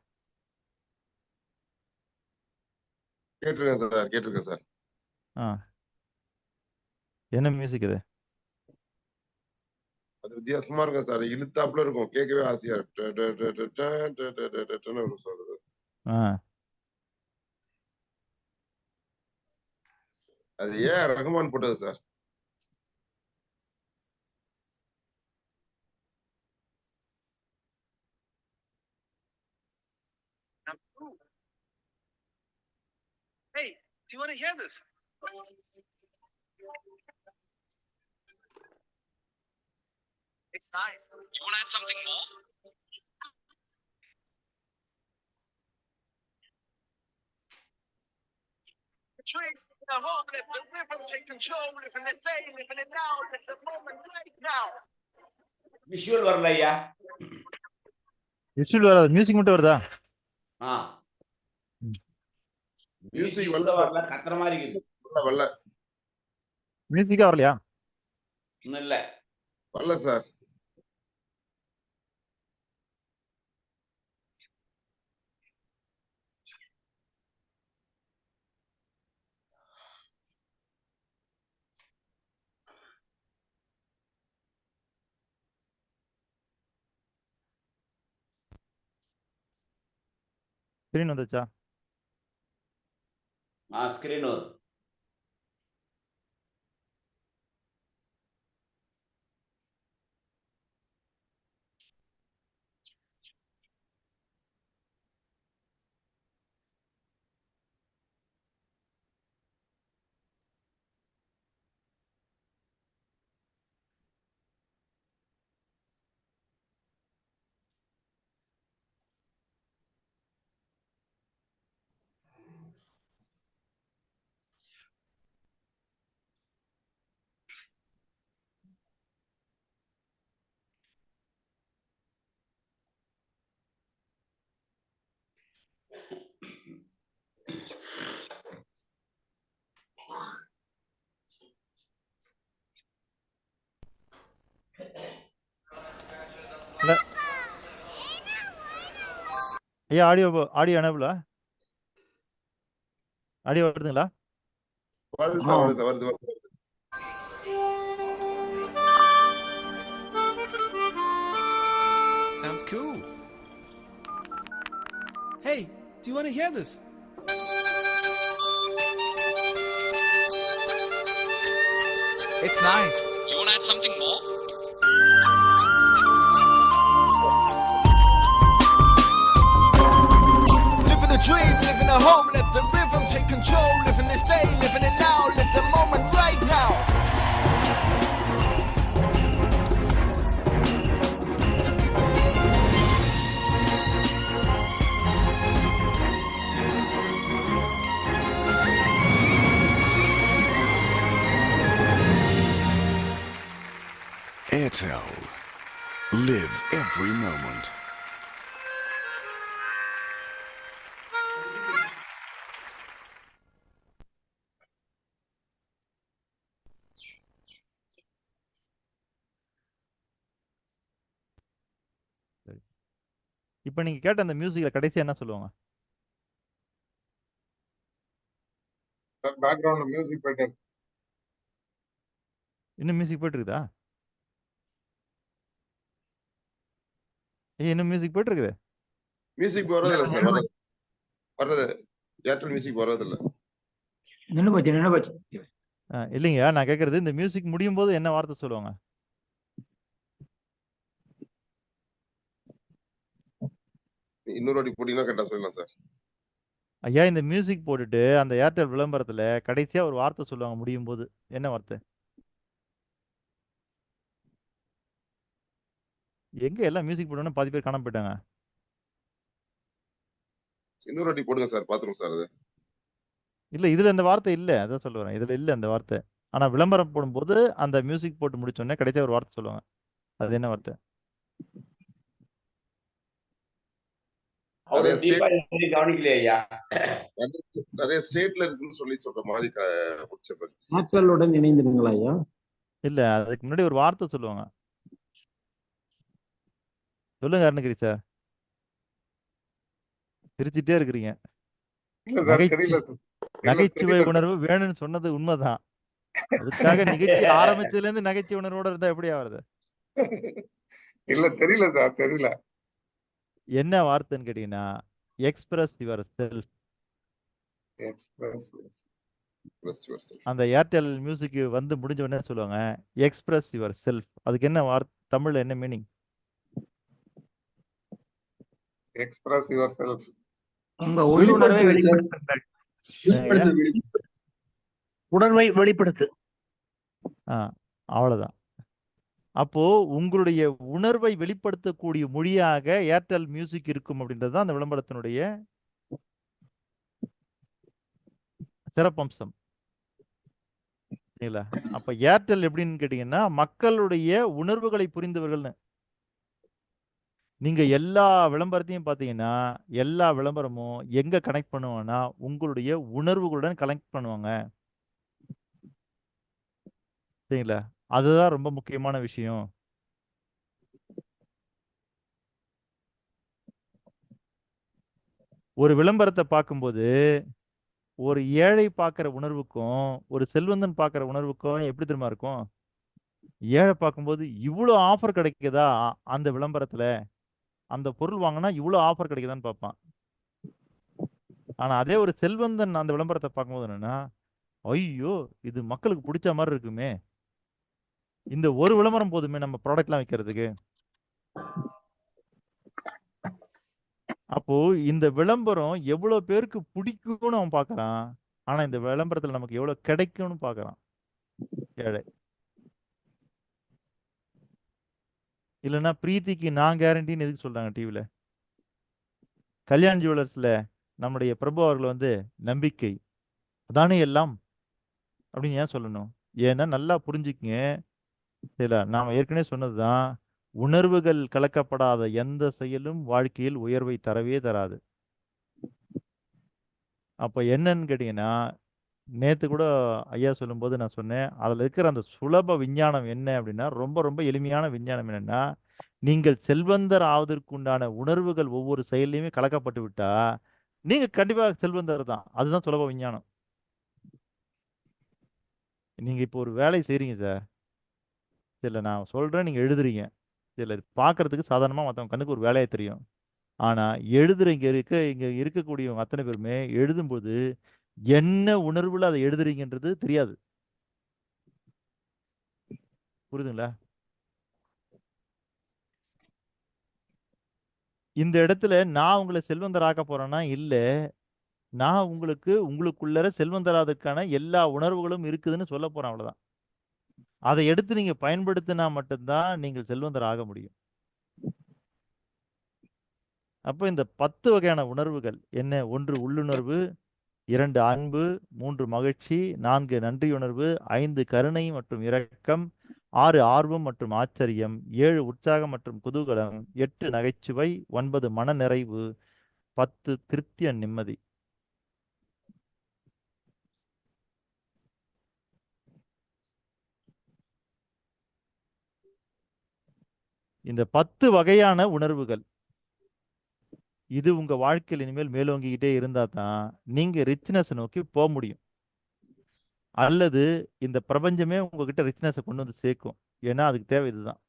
கேட்டிருக்கேன் சார். ஆ, என்ன மியூசிக் இது? அது வித்தியாசமா இருக்கும் சார். இழுத்தாப்புல இருக்கும், கேட்கவே ஆசையா இருக்கும் சொல்றது. ஆ, அது ரஹ்மான் போட்டது sir. Hey, do you want to hear this? It's nice. You want to add something more? The train, the home, let the rhythm take control. Live in the day, live in it now, live the moment right now. Visual வரல ஐயா. விஷுவல் வராது, மியூசிக் மட்டும் வருதா? ஆ, மியூசிக் கூட வரல, கத்துற மாதிரி இருக்குது. வரல மியூசிக்கா வரலையா? இன்னும் இல்ல. வரல சார். ஸ்கிரீன் வந்துச்சா? ஸ்கிரீன் வரும். இல்ல ஐயா, ஆடியோ எனபிளா? ஆடியோ வருதுங்களா? வருது சார், வருது வருது வருது. Sounds cool. Hey, do you want to hear this? It's nice. You want to add something more? Living a dream, living a home, let the rhythm take control. Living this day, living it now, live the moment right now. Airtel. Live every moment. இப்போ நீங்க கேட்ட அந்த மியூசிக்ல கடைசியா என்ன சொல்லுவாங்க? சார் பேக்ரவுண்ட்ல மியூசிக் போயிட்டு இருக்கு. இன்னும் மியூசிக் போயிட்டு இருக்குதா? இன்னும் மியூசிக் போயிட்டு இருக்குது. மியூசிக் வர்றதில்ல சார், வர்றது ஏர்டெல் மியூசிக் வர்றதில்ல. நின்னு போச்சு. இல்லைங்க, நான் கேட்கறது இந்த மியூசிக் முடியும் போது என்ன வார்த்தை சொல்லுவாங்க? இன்னொரு வாட்டி போட்டீங்கன்னா கரெக்டா சொல்லலாம் சார். ஐயா, இந்த மியூசிக் போட்டுட்டு அந்த ஏர்டெல் விளம்பரத்துல கடைசியா ஒரு வார்த்தை சொல்லுவாங்க முடியும் போது. என்ன வார்த்தை? எங்க எல்லாம் மியூசிக் போட்டோன்னு பாதி பேர் காணாம போயிட்டாங்க. இன்னொரு வாட்டி போடுங்க சார், பாத்துருவோம் சார் அது. இல்ல, இதுல இந்த வார்த்தை இல்ல. அதான் சொல்ல வரேன். இதுல இல்ல அந்த வார்த்தை. ஆனா விளம்பரம் போடும்போது அந்த மியூசிக் போட்டு முடிச்ச உடனே கடைசியா ஒரு வார்த்தை சொல்லுவாங்க. அது என்ன வார்த்தை? அவ்வளவு டீப்பா கவனிக்கலையே ஐயா. நிறைய ஸ்டேட்ல இருக்குன்னு சொல்லி சொல்ற மாதிரி மக்களுடன் இணைந்திருங்களா ஐயா? இல்ல, அதுக்கு முன்னாடி ஒரு வார்த்தை சொல்லுவாங்க. சொல்லுங்க அருணகிரி சார். சிரிச்சிட்டே இருக்கிறீங்க. இல்ல சார், தெரியல சார். நகைச்சுவை உணர்வு வேணும்னு சொன்னது உண்மைதான். அதுக்காக நிகழ்ச்சி ஆரம்பிச்சதுல இருந்து நகைச்சுவை உணர்வோட இருந்தா எப்படி ஆகுறது? இல்ல தெரியல சார், தெரியல. என்ன வார்த்தைன்னு கேட்டீங்கன்னா, எக்ஸ்பிரஸ் யுவர் செல்ஃப். அந்த ஏர்டெல் மியூசிக் வந்து முடிஞ்ச உடனே சொல்லுவாங்க எக்ஸ்பிரஸ் யுவர் செல்ஃப். அதுக்கு என்ன வார்த்தை தமிழ்ல, என்ன மீனிங்? Express your self. உங்க உள்ளுணர்வை வெளிப்படுத்துங்கள். உணர்வை வெளிப்படுத்து. அவ்வளவுதான். அப்போ உங்களுடைய உணர்வை வெளிப்படுத்தக்கூடிய மொழியாக ஏர்டெல் மியூசிக் இருக்கும் அப்படின்றது தான் அந்த விளம்பரத்தினுடைய சிறப்பம்சம். சரிங்களா? அப்ப ஏர்டெல் எப்படின்னு கேட்டீங்கன்னா மக்களுடைய உணர்வுகளை புரிந்தவர்கள்னு. நீங்க எல்லா விளம்பரத்தையும் பார்த்தீங்கன்னா எல்லா விளம்பரமும் எங்க கனெக்ட் பண்ணுவாங்கன்னா உங்களுடைய உணர்வுகளுடன் கனெக்ட் பண்ணுவாங்க. சரிங்களா? அதுதான் ரொம்ப முக்கியமான விஷயம். ஒரு விளம்பரத்தை பார்க்கும்போது ஒரு ஏழை பார்க்குற உணர்வுக்கும் ஒரு செல்வந்தன் பார்க்குற உணர்வுக்கும் எப்படி தெரியுமா இருக்கும்? ஏழை பார்க்கும்போது இவ்வளோ ஆஃபர் கிடைக்குதா அந்த விளம்பரத்துல, அந்த பொருள் வாங்கினா இவ்வளோ ஆஃபர் கிடைக்குதான்னு பார்ப்பான். ஆனா அதே ஒரு செல்வந்தன் அந்த விளம்பரத்தை பார்க்கும்போது என்னன்னா, ஐயோ இது மக்களுக்கு பிடிச்ச மாதிரி இருக்குமே, இந்த ஒரு விளம்பரம் போதுமே நம்ம ப்ராடக்ட்லாம் வைக்கிறதுக்கு. அப்போ இந்த விளம்பரம் எவ்வளவு பேருக்கு பிடிக்கும்னு அவன் பார்க்கறான். ஆனா இந்த விளம்பரத்துல நமக்கு எவ்வளவு கிடைக்கும்னு பார்க்கறான் ஏழை. இல்லைன்னா பிரீத்திக்கு நான் கேரண்டின்னு எதுக்கு சொல்றாங்க டிவில? கல்யாண் ஜுவல்லர்ஸ்ல நம்முடைய பிரபு அவர்கள் வந்து நம்பிக்கை அதானே எல்லாம் அப்படின்னு ஏன் சொல்லணும்? ஏன்னா நல்லா புரிஞ்சுக்குங்க. சரிங்களா? நாம ஏற்கனவே சொன்னதுதான், உணர்வுகள் கலக்கப்படாத எந்த செயலும் வாழ்க்கையில் உயர்வை தரவே தராது. அப்ப என்னன்னு கேட்டீங்கன்னா, நேத்து கூட ஐயா சொல்லும்போது நான் சொன்னேன், அதுல இருக்கிற அந்த சுலப விஞ்ஞானம் என்ன அப்படின்னா, ரொம்ப ரொம்ப எளிமையான விஞ்ஞானம் என்னன்னா, நீங்கள் செல்வந்தர் ஆவதற்குண்டான உணர்வுகள் ஒவ்வொரு செயல்லையுமே கலக்கப்பட்டு விட்டா நீங்க கண்டிப்பா செல்வந்தர் தான். அதுதான் சுலப விஞ்ஞானம். நீங்க இப்போ ஒரு வேலை செய்றீங்க சார். இல்ல நான் சொல்றேன், நீங்க எழுதுறீங்க. இல்ல பார்க்கறதுக்கு சாதாரணமா மத்தவங்க கண்ணுக்கு ஒரு வேலையா தெரியும். ஆனா இங்க இருக்கக்கூடியவங்க அத்தனை பேருமே எழுதும்போது என்ன உணர்வுல அதை எழுதுறீங்கன்றது தெரியாது. புரியுதுங்களா? இந்த இடத்துல நான் உங்களை செல்வந்தர் ஆக்க போறேன்னா இல்ல, நான் உங்களுக்குள்ளர செல்வந்தராதற்கான எல்லா உணர்வுகளும் இருக்குதுன்னு சொல்ல போறேன், அவ்வளவுதான். அதை எடுத்து நீங்க பயன்படுத்தினா மட்டும்தான் நீங்கள் செல்வந்தர் ஆக முடியும். அப்போ இந்த 10 வகையான உணர்வுகள் என்ன? 1 உள்ளுணர்வு, 2 அன்பு, 3 மகிழ்ச்சி, 4 நன்றியுணர்வு, 5 கருணை மற்றும் இரக்கம், 6 ஆர்வம் மற்றும் ஆச்சரியம், 7 உற்சாகம் மற்றும் குதூகலம், 8 நகைச்சுவை, 9 மனநிறைவு, 10 திருப்தி and நிம்மதி. இந்த 10 வகையான உணர்வுகள் இது உங்க வாழ்க்கையில் இனிமேல் மேலோங்கிக்கிட்டே இருந்தா தான் நீங்க ரிச்னஸ் நோக்கி போக முடியும். அல்லது இந்த பிரபஞ்சமே உங்ககிட்ட ரிச்னஸை கொண்டு வந்து சேர்க்கும். ஏன்னா அதுக்கு தேவை இதுதான்.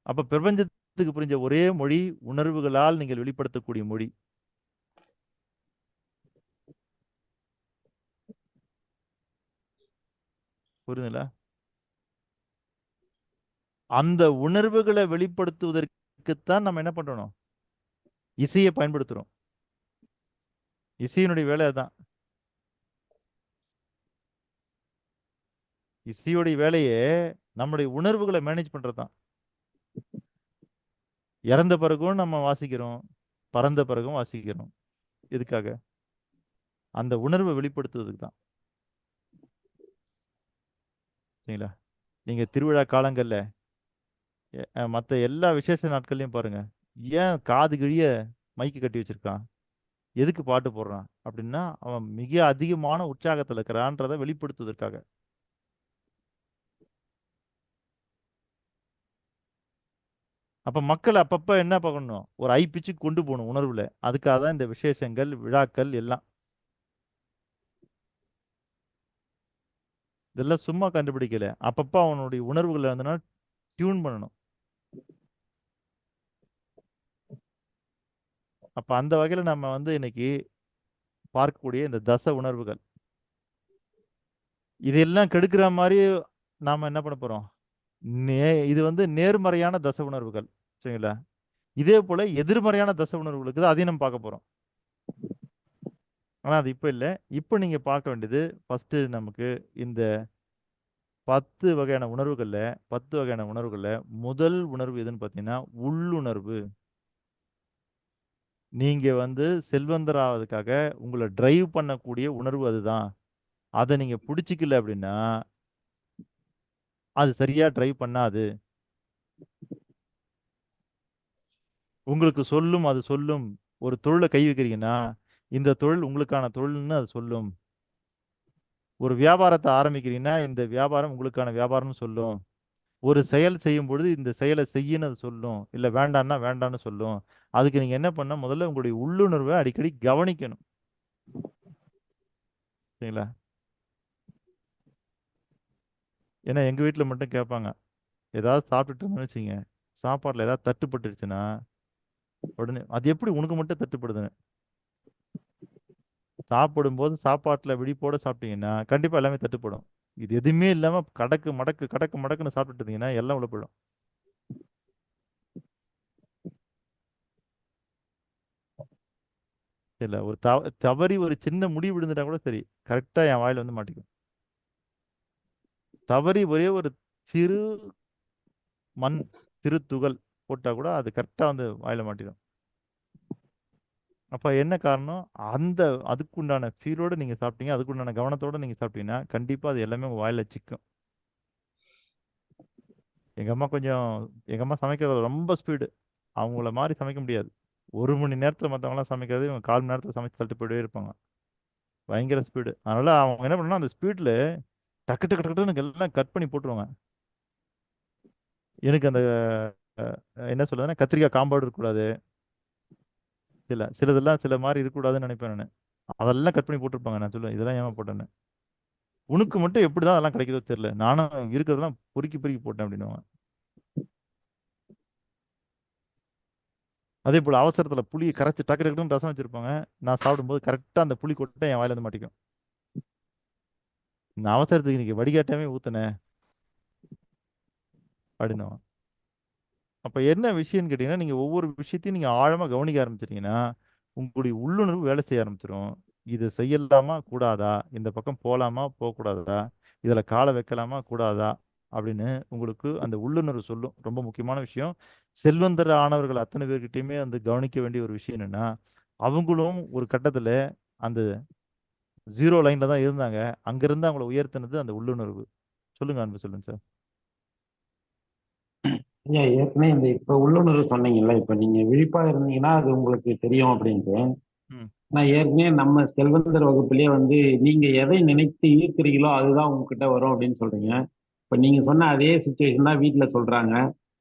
அப்ப பிரபஞ்சத்துக்கு புரிஞ்ச ஒரே மொழி உணர்வுகளால் நீங்கள் வெளிப்படுத்தக்கூடிய மொழி. புரியுதுங்களா? அந்த உணர்வுகளை வெளிப்படுத்துவதற்குத்தான் நம்ம என்ன பண்றோம்? இசையை பயன்படுத்துறோம். இசையினுடைய வேலை அதுதான். இசையுடைய வேலையே நம்முடைய உணர்வுகளை மேனேஜ் பண்றது தான். இறந்த பிறகும் நம்ம வாசிக்கிறோம், பறந்த பிறகும் வாசிக்கிறோம். எதுக்காக? அந்த உணர்வை வெளிப்படுத்துவதுக்கு தான். சரிங்களா? நீங்க திருவிழா காலங்கள்ல மற்ற எல்லா விசேஷ நாட்கள்லையும் பாருங்க, ஏன் காது கிழிய மைக்கு கட்டி வச்சிருக்கான்? எதுக்கு பாட்டு போடுறான் அப்படின்னா, அவன் மிக அதிகமான உற்சாகத்தில் இருக்கிறான்றதை வெளிப்படுத்துவதற்காக. அப்ப மக்கள் அப்பப்ப என்ன பண்ணணும்? ஒரு ஐ பிச்சுக்கு கொண்டு போகணும் உணர்வுல. அதுக்காக தான் இந்த விசேஷங்கள், விழாக்கள் எல்லாம். இதெல்லாம் சும்மா கண்டுபிடிக்கல. அப்பப்ப அவனுடைய உணர்வுகளை வந்து டியூன் பண்ணணும். அப்ப அந்த வகையில நம்ம வந்து இன்னைக்கு பார்க்கக்கூடிய இந்த தச உணர்வுகள், இதெல்லாம் கெடுக்கிற மாதிரி நாம என்ன பண்ண போறோம்? இது வந்து நேர்மறையான தச உணர்வுகள். சரிங்களா? இதே போல எதிர்மறையான தச உணர்வுகளுக்கு தான் அதையும் நம்ம பார்க்க போறோம். ஆனா அது இப்ப இல்லை. இப்போ நீங்க பார்க்க வேண்டியது ஃபர்ஸ்ட் நமக்கு இந்த 10 வகையான உணர்வுகள்ல 10 வகையான உணர்வுகள்ல முதல் உணர்வு எதுன்னு பார்த்தீங்கன்னா உள்ளுணர்வு. நீங்க வந்து செல்வந்தராவதுக்காக உங்களை டிரைவ் பண்ணக்கூடிய உணர்வு அதுதான். அதை நீங்க பிடிச்சிக்கல அப்படின்னா அது சரியா டிரைவ் பண்ணாது. உங்களுக்கு சொல்லும், அது சொல்லும். ஒரு தொழிலை கை வைக்கிறீங்கன்னா இந்த தொழில் உங்களுக்கான தொழில்னு அது சொல்லும். ஒரு வியாபாரத்தை ஆரம்பிக்கிறீங்கன்னா இந்த வியாபாரம் உங்களுக்கான வியாபாரம்னு சொல்லும். ஒரு செயல் செய்யும் பொழுது இந்த செயலை செய்யன்னு அது சொல்லும். இல்லை வேண்டான்னா வேண்டான்னு சொல்லும். அதுக்கு நீங்க என்ன பண்ண, முதல்ல உங்களுடைய உள்ளுணர்வை அடிக்கடி கவனிக்கணும். சரிங்களா? ஏன்னா எங்க வீட்டில் மட்டும் கேட்பாங்க, ஏதாவது சாப்பிட்டுட்டு வச்சுங்க, சாப்பாட்டில் ஏதாவது தட்டுப்பட்டுருச்சுன்னா உடனே அது எப்படி உனக்கு மட்டும் தட்டுப்படுதுன்னு. சாப்பிடும்போது சாப்பாட்டில் விழிப்போட சாப்பிட்டீங்கன்னா கண்டிப்பா எல்லாமே தட்டுப்படும். இது எதுவுமே இல்லாம கடக்கு மடக்குன்னு சாப்பிட்டுட்டு இருந்தீங்கன்னா எல்லாம் உள்ள போயிடும். இல்ல ஒரு தவறி ஒரு சின்ன முடி விழுந்துட்டா கூட சரி, கரெக்டா என் வாயில வந்து மாட்டிக்கும். தவறி ஒரே ஒரு சிறு மண், சிறு துகள் போட்டா கூட அது கரெக்டா வந்து வாயில மாட்டிடும். அப்ப என்ன காரணம்? அதுக்குண்டான ஃபீலோட நீங்க சாப்பிட்டீங்க, அதுக்குண்டான கவனத்தோட நீங்க சாப்பிட்டீங்கன்னா கண்டிப்பா அது எல்லாமே உங்க வாயில சிக்கும். எங்க அம்மா சமைக்கிறது ரொம்ப ஸ்பீடு. அவங்கள மாதிரி சமைக்க முடியாது. 1 மணி நேரத்துல மற்றவங்களாம் சமைக்கிறது இவங்க 1/4 மணி நேரத்துல சமைச்சு தள்ளிட்டு போயிட்டே இருப்பாங்க. பயங்கர ஸ்பீடு. அதனால அவங்க என்ன பண்ணா அந்த ஸ்பீட்ல டக்கு டக்கு டக்குன்னு எல்லாம் கட் பண்ணி போட்டுருவாங்க. எனக்கு அந்த என்ன சொல்றதுன்னா கத்திரிக்காய் காம்பாடு இருக்கக்கூடாது. சிலதெல்லாம் சில மாதிரி இருக்கக்கூடாதுன்னு நினைப்பேன் நான். அதெல்லாம் கட் பண்ணி போட்டிருப்பாங்க. நான் சொல்லுவேன் இதெல்லாம் ஏமா போட்டேன்னு. உனக்கு மட்டும் எப்படிதான் அதெல்லாம் கிடைக்குதோ தெரியல. நானும் இருக்கிறதெல்லாம் பொறுக்கி போட்டேன் அப்படின்னுவாங்க. அதே போல அவசரத்துல புளியை கரைச்சி டக்கு டக்குன்னு ரசம் வச்சிருப்பாங்க. நான் சாப்பிடும்போது கரெக்டா அந்த புளி கொட்டை என் வாயில வந்து மாட்டிக்கும். இந்த அவசரத்துக்கு இன்னைக்கு வடிகாட்டாமே ஊத்துனேன் அப்படின்னுவான். அப்ப என்ன விஷயம்னு கேட்டீங்கன்னா, நீங்க ஒவ்வொரு விஷயத்தையும் நீங்க ஆழமா கவனிக்க ஆரம்பிச்சிட்டீங்கன்னா உங்களுடைய உள்ளுணர்வு வேலை செய்ய ஆரம்பிச்சிடும். இது செய்யலாமா கூடாதா, இந்த பக்கம் போகலாமா போகக்கூடாதா, இதுல காலை வைக்கலாமா கூடாதா அப்படின்னு உங்களுக்கு அந்த உள்ளுணர்வு சொல்லும். ரொம்ப முக்கியமான விஷயம். செல்வந்தர் ஆனவர்கள் அத்தனை பேர்கிட்டயுமே வந்து கவனிக்க வேண்டிய ஒரு விஷயம் என்னன்னா, அவங்களும் ஒரு கட்டத்துல அந்த 0 லைன்ல தான் இருந்தாங்க. அங்கிருந்து அவங்களை உயர்த்தினது அந்த உள்ளுணர்வு. சொல்லுங்க அன்பு, சொல்லுங்க சார். ஐயா, ஏற்கனவே இந்த இப்ப உள்ளுணர்வு சொன்னீங்கல்ல, இப்ப நீங்க விழிப்பா இருந்தீங்கன்னா அது உங்களுக்கு தெரியும் அப்படின்ட்டு. நான் ஏற்கனவே நம்ம செல்வந்தர் வகுப்பிலேயே வந்து நீங்க எதை நினைத்து ஈர்க்கிறீங்களோ அதுதான் உங்ககிட்ட வரும் அப்படின்னு சொல்றீங்க. இப்ப நீங்க சொன்ன அதே சுச்சுவேஷன் தான் வீட்டுல சொல்றாங்க.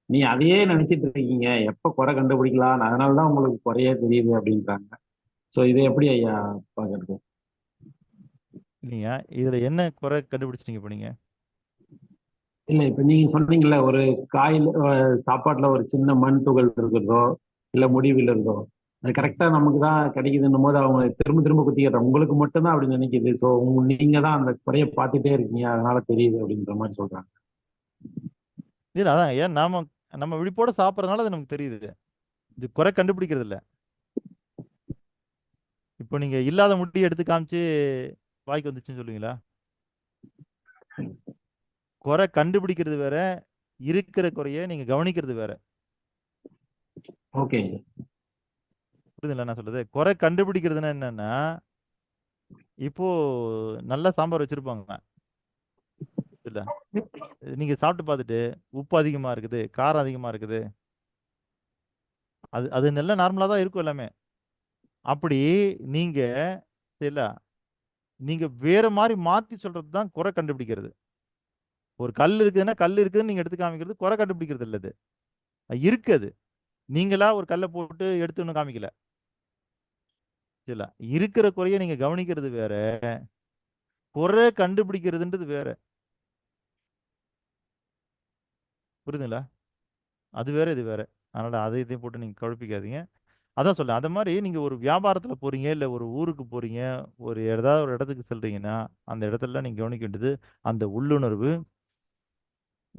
நீ அதையே நினைச்சிட்டு இருக்கீங்க, எப்ப குறை கண்டுபிடிக்கலாம், அதனாலதான் உங்களுக்கு குறையே தெரியுது அப்படின்றாங்க. சோ இதை எப்படி ஐயா பாக்குறது? இல்லையா இதுல என்ன குறை கண்டுபிடிச்சிட்டீங்க இப்போ நீங்க? இல்ல இப்ப நீங்க சொன்னீங்கல்ல, ஒரு காயில் சாப்பாட்டுல ஒரு சின்ன மண் துகள் இருக்கிறதோ இல்ல முடி விழுறதோ, அது கரெக்டா நமக்கு தான் கிடைக்குதுன்னும் போது அவங்க திரும்ப திரும்ப குத்தி கேட்டாங்க, உங்களுக்கு மட்டும்தான் அப்படி நினைக்குது, ஸோ நீங்க தான் அந்த குறைய பார்த்துட்டே இருக்கீங்க, அதனால தெரியுது அப்படின்ற மாதிரி சொல்றாங்க. இல்ல அதான் ஏன் நம்ம விழிப்போட சாப்பிட்றதுனால அது நமக்கு தெரியுது. இது குறை கண்டுபிடிக்கிறது இல்ல. இப்போ நீங்க இல்லாத முட்டி எடுத்து காமிச்சு வாய்க்கு வந்துச்சுன்னு சொல்லுவீங்களா? குறை கண்டுபிடிக்கிறது வேற, இருக்கிற குறைய நீங்க கவனிக்கிறது வேற. ஓகே. புரியுதுங்களா நான் சொல்றது? குறை கண்டுபிடிக்கிறதுன்னா என்னன்னா, இப்போ நல்ல சாம்பார் வச்சிருப்பாங்க இல்ல, நீங்க சாப்பிட்டு பார்த்துட்டு உப்பு அதிகமா இருக்குது, காரம் அதிகமா இருக்குது, அது நல்ல நார்மலா தான் இருக்கும் எல்லாமே. அப்படி நீங்க இல்ல, நீங்க வேற மாதிரி மாத்தி சொல்றது தான் குறை கண்டுபிடிக்கிறது. ஒரு கல் இருக்குதுன்னா கல் இருக்குதுன்னு நீங்க எடுத்து காமிக்கிறது குறை கண்டுபிடிக்கிறது இல்ல. அது இருக்குது. நீங்களா ஒரு கல்லை போட்டு எடுத்து ஒன்றும் காமிக்கல. இல்ல, இருக்கிற குறைய நீங்க கவனிக்கிறது வேற, குறை கண்டுபிடிக்கிறதுன்றது வேற. புரியுதுங்களா? அது வேற இது வேற. அதனால அதை இதையும் போட்டு நீங்க குழப்பிக்காதீங்க. அதான் சொல்றேன். அந்த மாதிரி நீங்க ஒரு வியாபாரத்துல போறீங்க, இல்ல ஒரு ஊருக்கு போறீங்க, ஏதாவது ஒரு இடத்துக்கு செல்றீங்கன்னா, அந்த இடத்துல நீங்க கவனிக்க வேண்டியது அந்த உள்ளுணர்வு.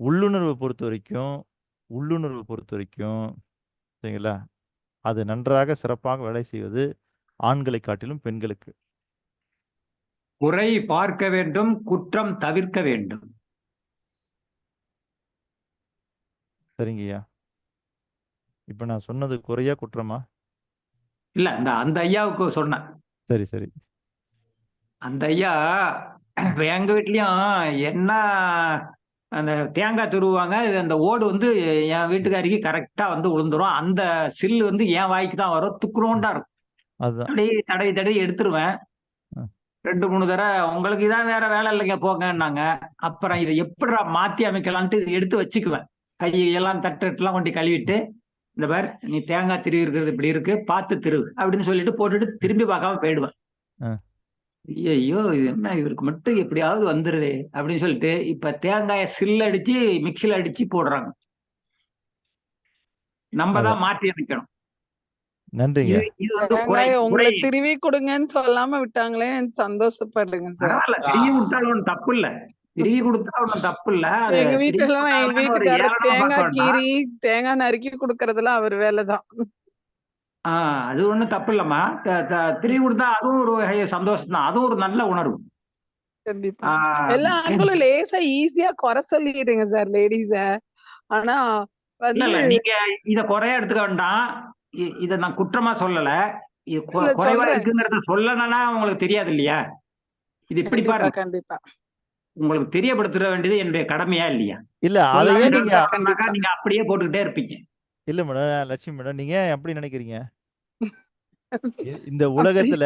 உள்ளுணர்வை பொறுத்த வரைக்கும் சரிங்களா, அது நன்றாக சிறப்பாக வேலை செய்வது ஆண்களை காட்டிலும் பெண்களுக்கு. குறை பார்க்க வேண்டும், குற்றம் தவிர்க்க வேண்டும். சரிங்கய்யா. இப்ப நான் சொன்னது குறையா குற்றமா? இல்ல அந்த ஐயாவுக்கு சொன்னேன். சரி சரி. அந்த ஐயா எங்க வீட்லயும் என்ன அந்த தேங்காய் துருவாங்க, அந்த ஓடு வந்து என் வீட்டுக்காரிக்கு கரெக்டா வந்து விழுந்துரும். அந்த சில்லு வந்து என் வாய்க்கு தான் வரும், துக்குரோண்டா இருக்கும். அதுதான். அப்படியே தடவி தடவி எடுத்துருவேன். ஆ. 2-3 தடவை உங்களுக்கு இதான் வேற வேலை இல்லைங்க போங்கன்னாங்க. அப்புறம் இதை எப்படிடா மாத்தி அமைக்கலான்ட்டு இதை எடுத்து வச்சுக்குவேன். எல்லாம் தட்டுலாம் கொண்டு கழுவிட்டு, இந்த பார் நீ தேங்காய் திருவி இருக்கிறது இப்படி இருக்கு, பார்த்து திருவு அப்படின்னு சொல்லிட்டு போட்டுட்டு திரும்பி பார்க்காம போயிடுவேன். ஆ. ஐயோ இது என்ன இவருக்கு மட்டும் எப்படியாவது வந்துருதே அப்படின்னு சொல்லிட்டு இப்ப தேங்காயை சில்ல அடிச்சு மிக்சில அடிச்சு போடுறாங்க. நம்ம தான் மாற்றி அமைக்கணும். நன்றிங்க. இது வந்து குறை தேங்காய குறை உங்களை திருவி கொடுங்கன்னு சொல்லாம விட்டாங்களே, சந்தோஷப்படுங்க சார். பரவாயில்ல, திருவி கொடுத்தாலும் ஒண்ணும் தப்பு இல்ல. திருவி கொடுத்தா ஒண்ணும் தப்பு இல்ல. அது எங்க திருவி வீட்டுல எல்லாம் எங்க கொடுத்தாங்கன்னு ஒரு வீட்டுக்காரர் ஏளனமா பார்க்க தேங்காய் வேண்டாம். கீறி தேங்காய் நறுக்கி கொடுக்கறதுல அவர் வேலைதான். அது ஒண்ணும் தப்பு இல்லம்மா. திருவி கொடுத்தா அதுவும் ஒரு வகை சந்தோஷம் தான். அதுவும் ஒரு நல்ல உணர்வு. கண்டிப்பா. எல்லா ஆண்களும் லேசா ஈஸியா குறை சொல்லிடுங்க சார் லேடிஸ. ஆனா இல்ல வந்து இல்ல நீங்க இத குறையா எடுத்துக்க வேண்டாம். இத நான் குற்றமா சொல்லல. இது இல்ல குறைவா சொல்றேன். இருக்குங்கிறத சொல்லணும்னா உங்களுக்கு தெரியாது இல்லையா? இது இப்படி கண்டிப்பா பாருங்க. கண்டிப்பா. உங்களுக்கு தெரியப்படுத்துற வேண்டியது என்னுடைய கடமையா இல்லையா? இல்ல சொல்ல அதையே வேண்டியது நீங்க சொன்னாக்கா நீங்க அப்படியே போட்டுக்கிட்டே இருப்பீங்க. இல்ல மேடம், லட்சுமி மேடம், நீங்க ஏன் அப்படி நினைக்கிறீங்க? இந்த அப்படி உலகத்துல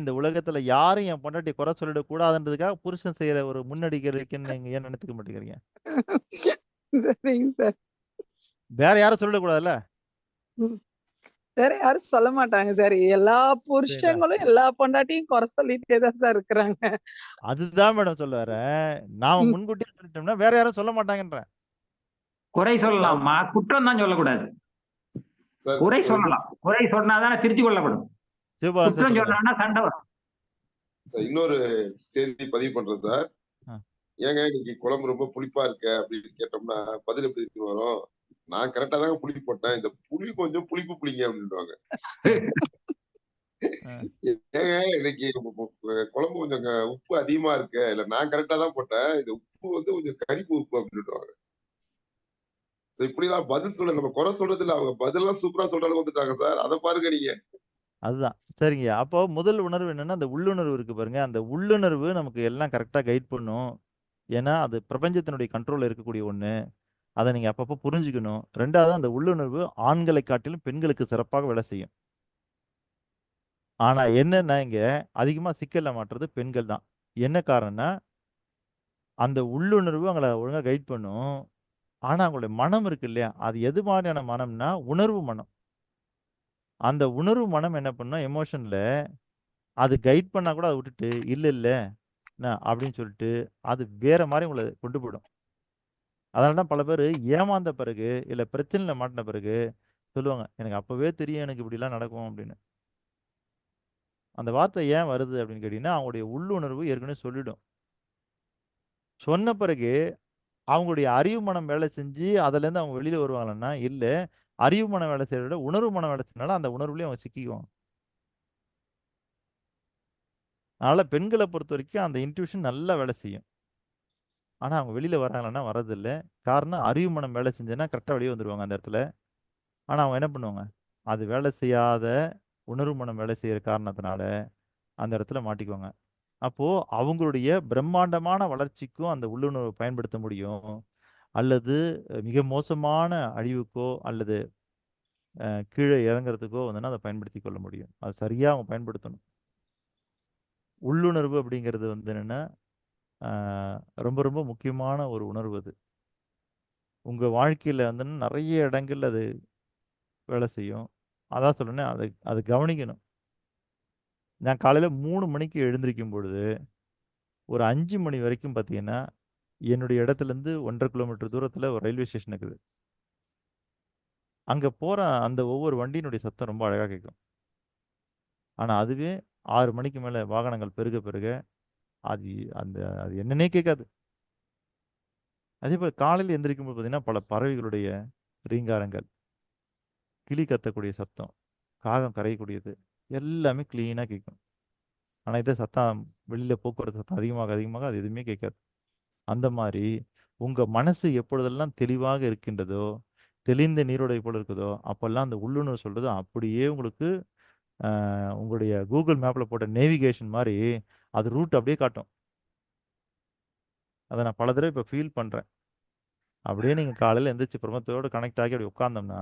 இந்த உலகத்துல யாரும் என் பொண்டாட்டி குறை சொல்லிட கூடாதுன்றதுக்காக புருஷன் செய்யற ஒரு முன்னடிக்கிறதுக்குன்னு நீங்க ஏன் நினைத்துக்க மாட்டேங்கிறீங்க? சரிங்க சார். வேற யாரும் சொல்லிடக்கூடாதுல்ல? ம். வேற யாரும் சொல்ல மாட்டாங்க சார். எல்லா சரிங்களா? புருஷங்களும் எல்லா பொண்டாட்டியும் குறை சொல்லிட்டே தான் சார் இருக்கிறாங்க. அதுதான் மேடம் சொல்ல வரேன். நாம ம். முன்கூட்டியே சொல்லிட்டோம்னா வேற யாரும் சொல்ல மாட்டாங்கன்றேன். குறை சார் சொல்லலாமா? குற்றம் தான் சொல்லக்கூடாது. சார் குறை ஒரு சொல்லலாம். குறை சொன்னாதானே திருத்திக் கொள்ளப்படும். சிவபாலன் சார் குற்றம் சொல்லுங்க. சொன்னா சண்டை வரும். சார் இன்னொரு செய்தி பதிவு பண்றேன் சார். ஆ. ஏங்க இன்னைக்கு குழம்பு ரொம்ப புளிப்பா இருக்க அப்படின்னு கேட்டோம்னா பதில் எப்படி இருக்குன்னு வரும்? நான் கரெக்டா தாங்க புளி போட்டேன், இந்த புளி கொஞ்சம் புளிப்பு புளிங்க அப்படின்றாங்க. ஆ. ஏங்க இன்னைக்கு குழம்பு கொஞ்சம் உப்பு அதிகமா இருக்கு, இல்ல நான் கரெக்டா தான் போட்டேன், இந்த உப்பு வந்து கொஞ்சம் கரிப்பு உப்பு அப்படின்றாங்க. சோ இப்படிலாம் பதில் சொல்ல நம்ம குறை சொல்றது இல்ல, அவங்க பதிலாம் சூப்பரா சொல்ற அளவுக்கு வந்துட்டாங்க சார். அதை பாருங்க நீங்க. அதுதான். சரிங்க. அப்போ முதல் உணர்வு என்னன்னா, அந்த உள்ளுணர்வு இருக்கு பாருங்க. அந்த உள்ளுணர்வு நமக்கு எல்லாம் கரெக்ட்டா கைட் பண்ணும். ஏன்னா, அது பிரபஞ்சத்தினுடைய கண்ட்ரோல்ல இருக்கக்கூடிய ஒண்ணு. அத நீங்க அப்பப்போ புரிஞ்சுக்கணும். 2வது அந்த உள்ளுணர்வு ஆண்களை காட்டிலும் பெண்களுக்கு சிறப்பாக வேலை செய்யும். ஆனா என்னன்னா, இங்க அதிகமா சிக்கல்ல மாட்டுறது பெண்கள் தான். என்ன காரணம்னா, அந்த உள்ளுணர்வு அவங்கள ஒழுங்கா கைட் பண்ணும். ஆனா அவங்களுடைய மனம் இருக்கு இல்லையா? அது எது மாதிரியான மனம்னா, உணர்வு மனம். அந்த உணர்வு மனம் என்ன பண்ணும் எமோஷன்ல, அது கைட் பண்ணா கூட அத விட்டுட்டு, இல்ல இல்ல அப்படின்னு சொல்லிட்டு, அது வேற மாரி உங்கள கொண்டு போயிடும். அதனால தான் பல பேரு ஏமாந்த பிறகு, இல்ல பிரச்சனையில மாட்டுன பிறகு சொல்லுவாங்க, "எனக்கு அப்பவே தெரியும் எனக்கு இப்படிலாம் நடக்கும்" அப்படின்னு. அந்த வார்த்தை ஏன் வருது அப்படின்னு கேட்டீங்கன்னா, அவங்களுடைய உள்ளுணர்வு ஏற்கனவே சொல்லிடும். சொன்ன பிறகு அவங்களுடைய அறிவு மனம் வேலை செஞ்சு, அதுலேருந்து அவங்க வெளியில வருவாங்களான்னா, இல்ல. அறிவு மனம் வேலை செய்றத விட, உணர்வு மனம் வேலை செய்றனால, அந்த உணர்வுலயே அவங்க சிக்கிக்குவாங்க. அதனால பெண்கள பொறுத்தவரைக்கும் அந்த இன்ட்யூஷன் நல்லா வேலை செய்யும். ஆனா, அவங்க வெளியில வராங்களான்னா வர்றதில்ல. காரணம் அறிவு மனம் வேலை செஞ்சதுன்னா, கரெக்ட்டா வெளிய வந்துருவாங்க அந்த இடத்துல. ஆனா, அவங்க என்ன பண்ணுவாங்க? அது வேலை செய்யாத உணர்வு மனம் வேலை செய்ற காரணத்தினால, அந்த இடத்துல மாட்டிக்குவாங்க. அப்போ அவங்களுடைய பிரம்மாண்டமான வளர்ச்சிக்கும் அந்த உள்ளுணர்வ பயன்படுத்த முடியும். அல்லது மிக மோசமான அழிவுக்கோ, அல்லது கீழ இறங்குறதுக்கோ வந்துன்னா, அத பயன்படுத்திக் கொள்ள முடியும். அது சரியா அவங்க பயன்படுத்தணும். உள்ளுணர்வு அப்படிங்கிறது வந்து என்னன்னா, அ ரொம்ப ரொம்ப முக்கியமான ஒரு உணர்வு அது. உங்க வாழ்க்கையில வந்து நெறைய இடங்கள்ல அது வேலை செய்யும். அதான் சொல்றேனே, அத அத கவனிக்கணும். நான் காலையில 3 மணிக்கு எழுந்திரிக்கும் பொழுது, ஒரு 5 மணி வரைக்கும் பார்த்தீங்கன்னா, என்னுடைய இடத்துலருந்து 1 1/2 கிலோமீட்டர் தூரத்தில ஒரு ரயில்வே ஸ்டேஷன் இருக்குது. அங்க போற அந்த ஒவ்வொரு வண்டியினுடைய சத்தம் ரொம்ப அழகா கேட்கும். ஆனா அதுவே 6 மணிக்கு மேல வாகனங்கள் பெருக பெருக, அது அது என்னன்னே கேட்காது. அதேபோல காலையில எந்திரிக்கும்போது பார்த்தீங்கன்னா, பல பறவைகளுடைய ரீங்காரங்கள், கிளி கத்தக்கூடிய சத்தம், காகம் கரையக்கூடியது, எல்லாமே கிளீனா கேட்கும். ஆனா இதே சத்தம் வெளியில போக்குவரத்து சத்தம் அதிகமாக அதிகமாக அது எதுவுமே கேட்காது. அந்த மாரி உங்க மனசு எப்பொழுதெல்லாம் தெளிவாக இருக்கின்றதோ, தெளிந்த நீரோடை போல இருக்குதோ, அப்பல்லாம் அந்த உள்ளுணர்வு சொல்றது அப்படியே உங்களுக்கு உங்களுடைய Google மேப்ல போட்ட நேவிகேஷன் மாரி, அது ரூட் அப்படியே காட்டும். அத நான் பல தடவ இப்ப ஃபீல் பண்றேன். அப்படியே நீங்க காலையில எந்திரிச்சு பிரம்மத்தோட கனெக்ட் ஆகி அப்படி உட்கார்ந்தோம்னா,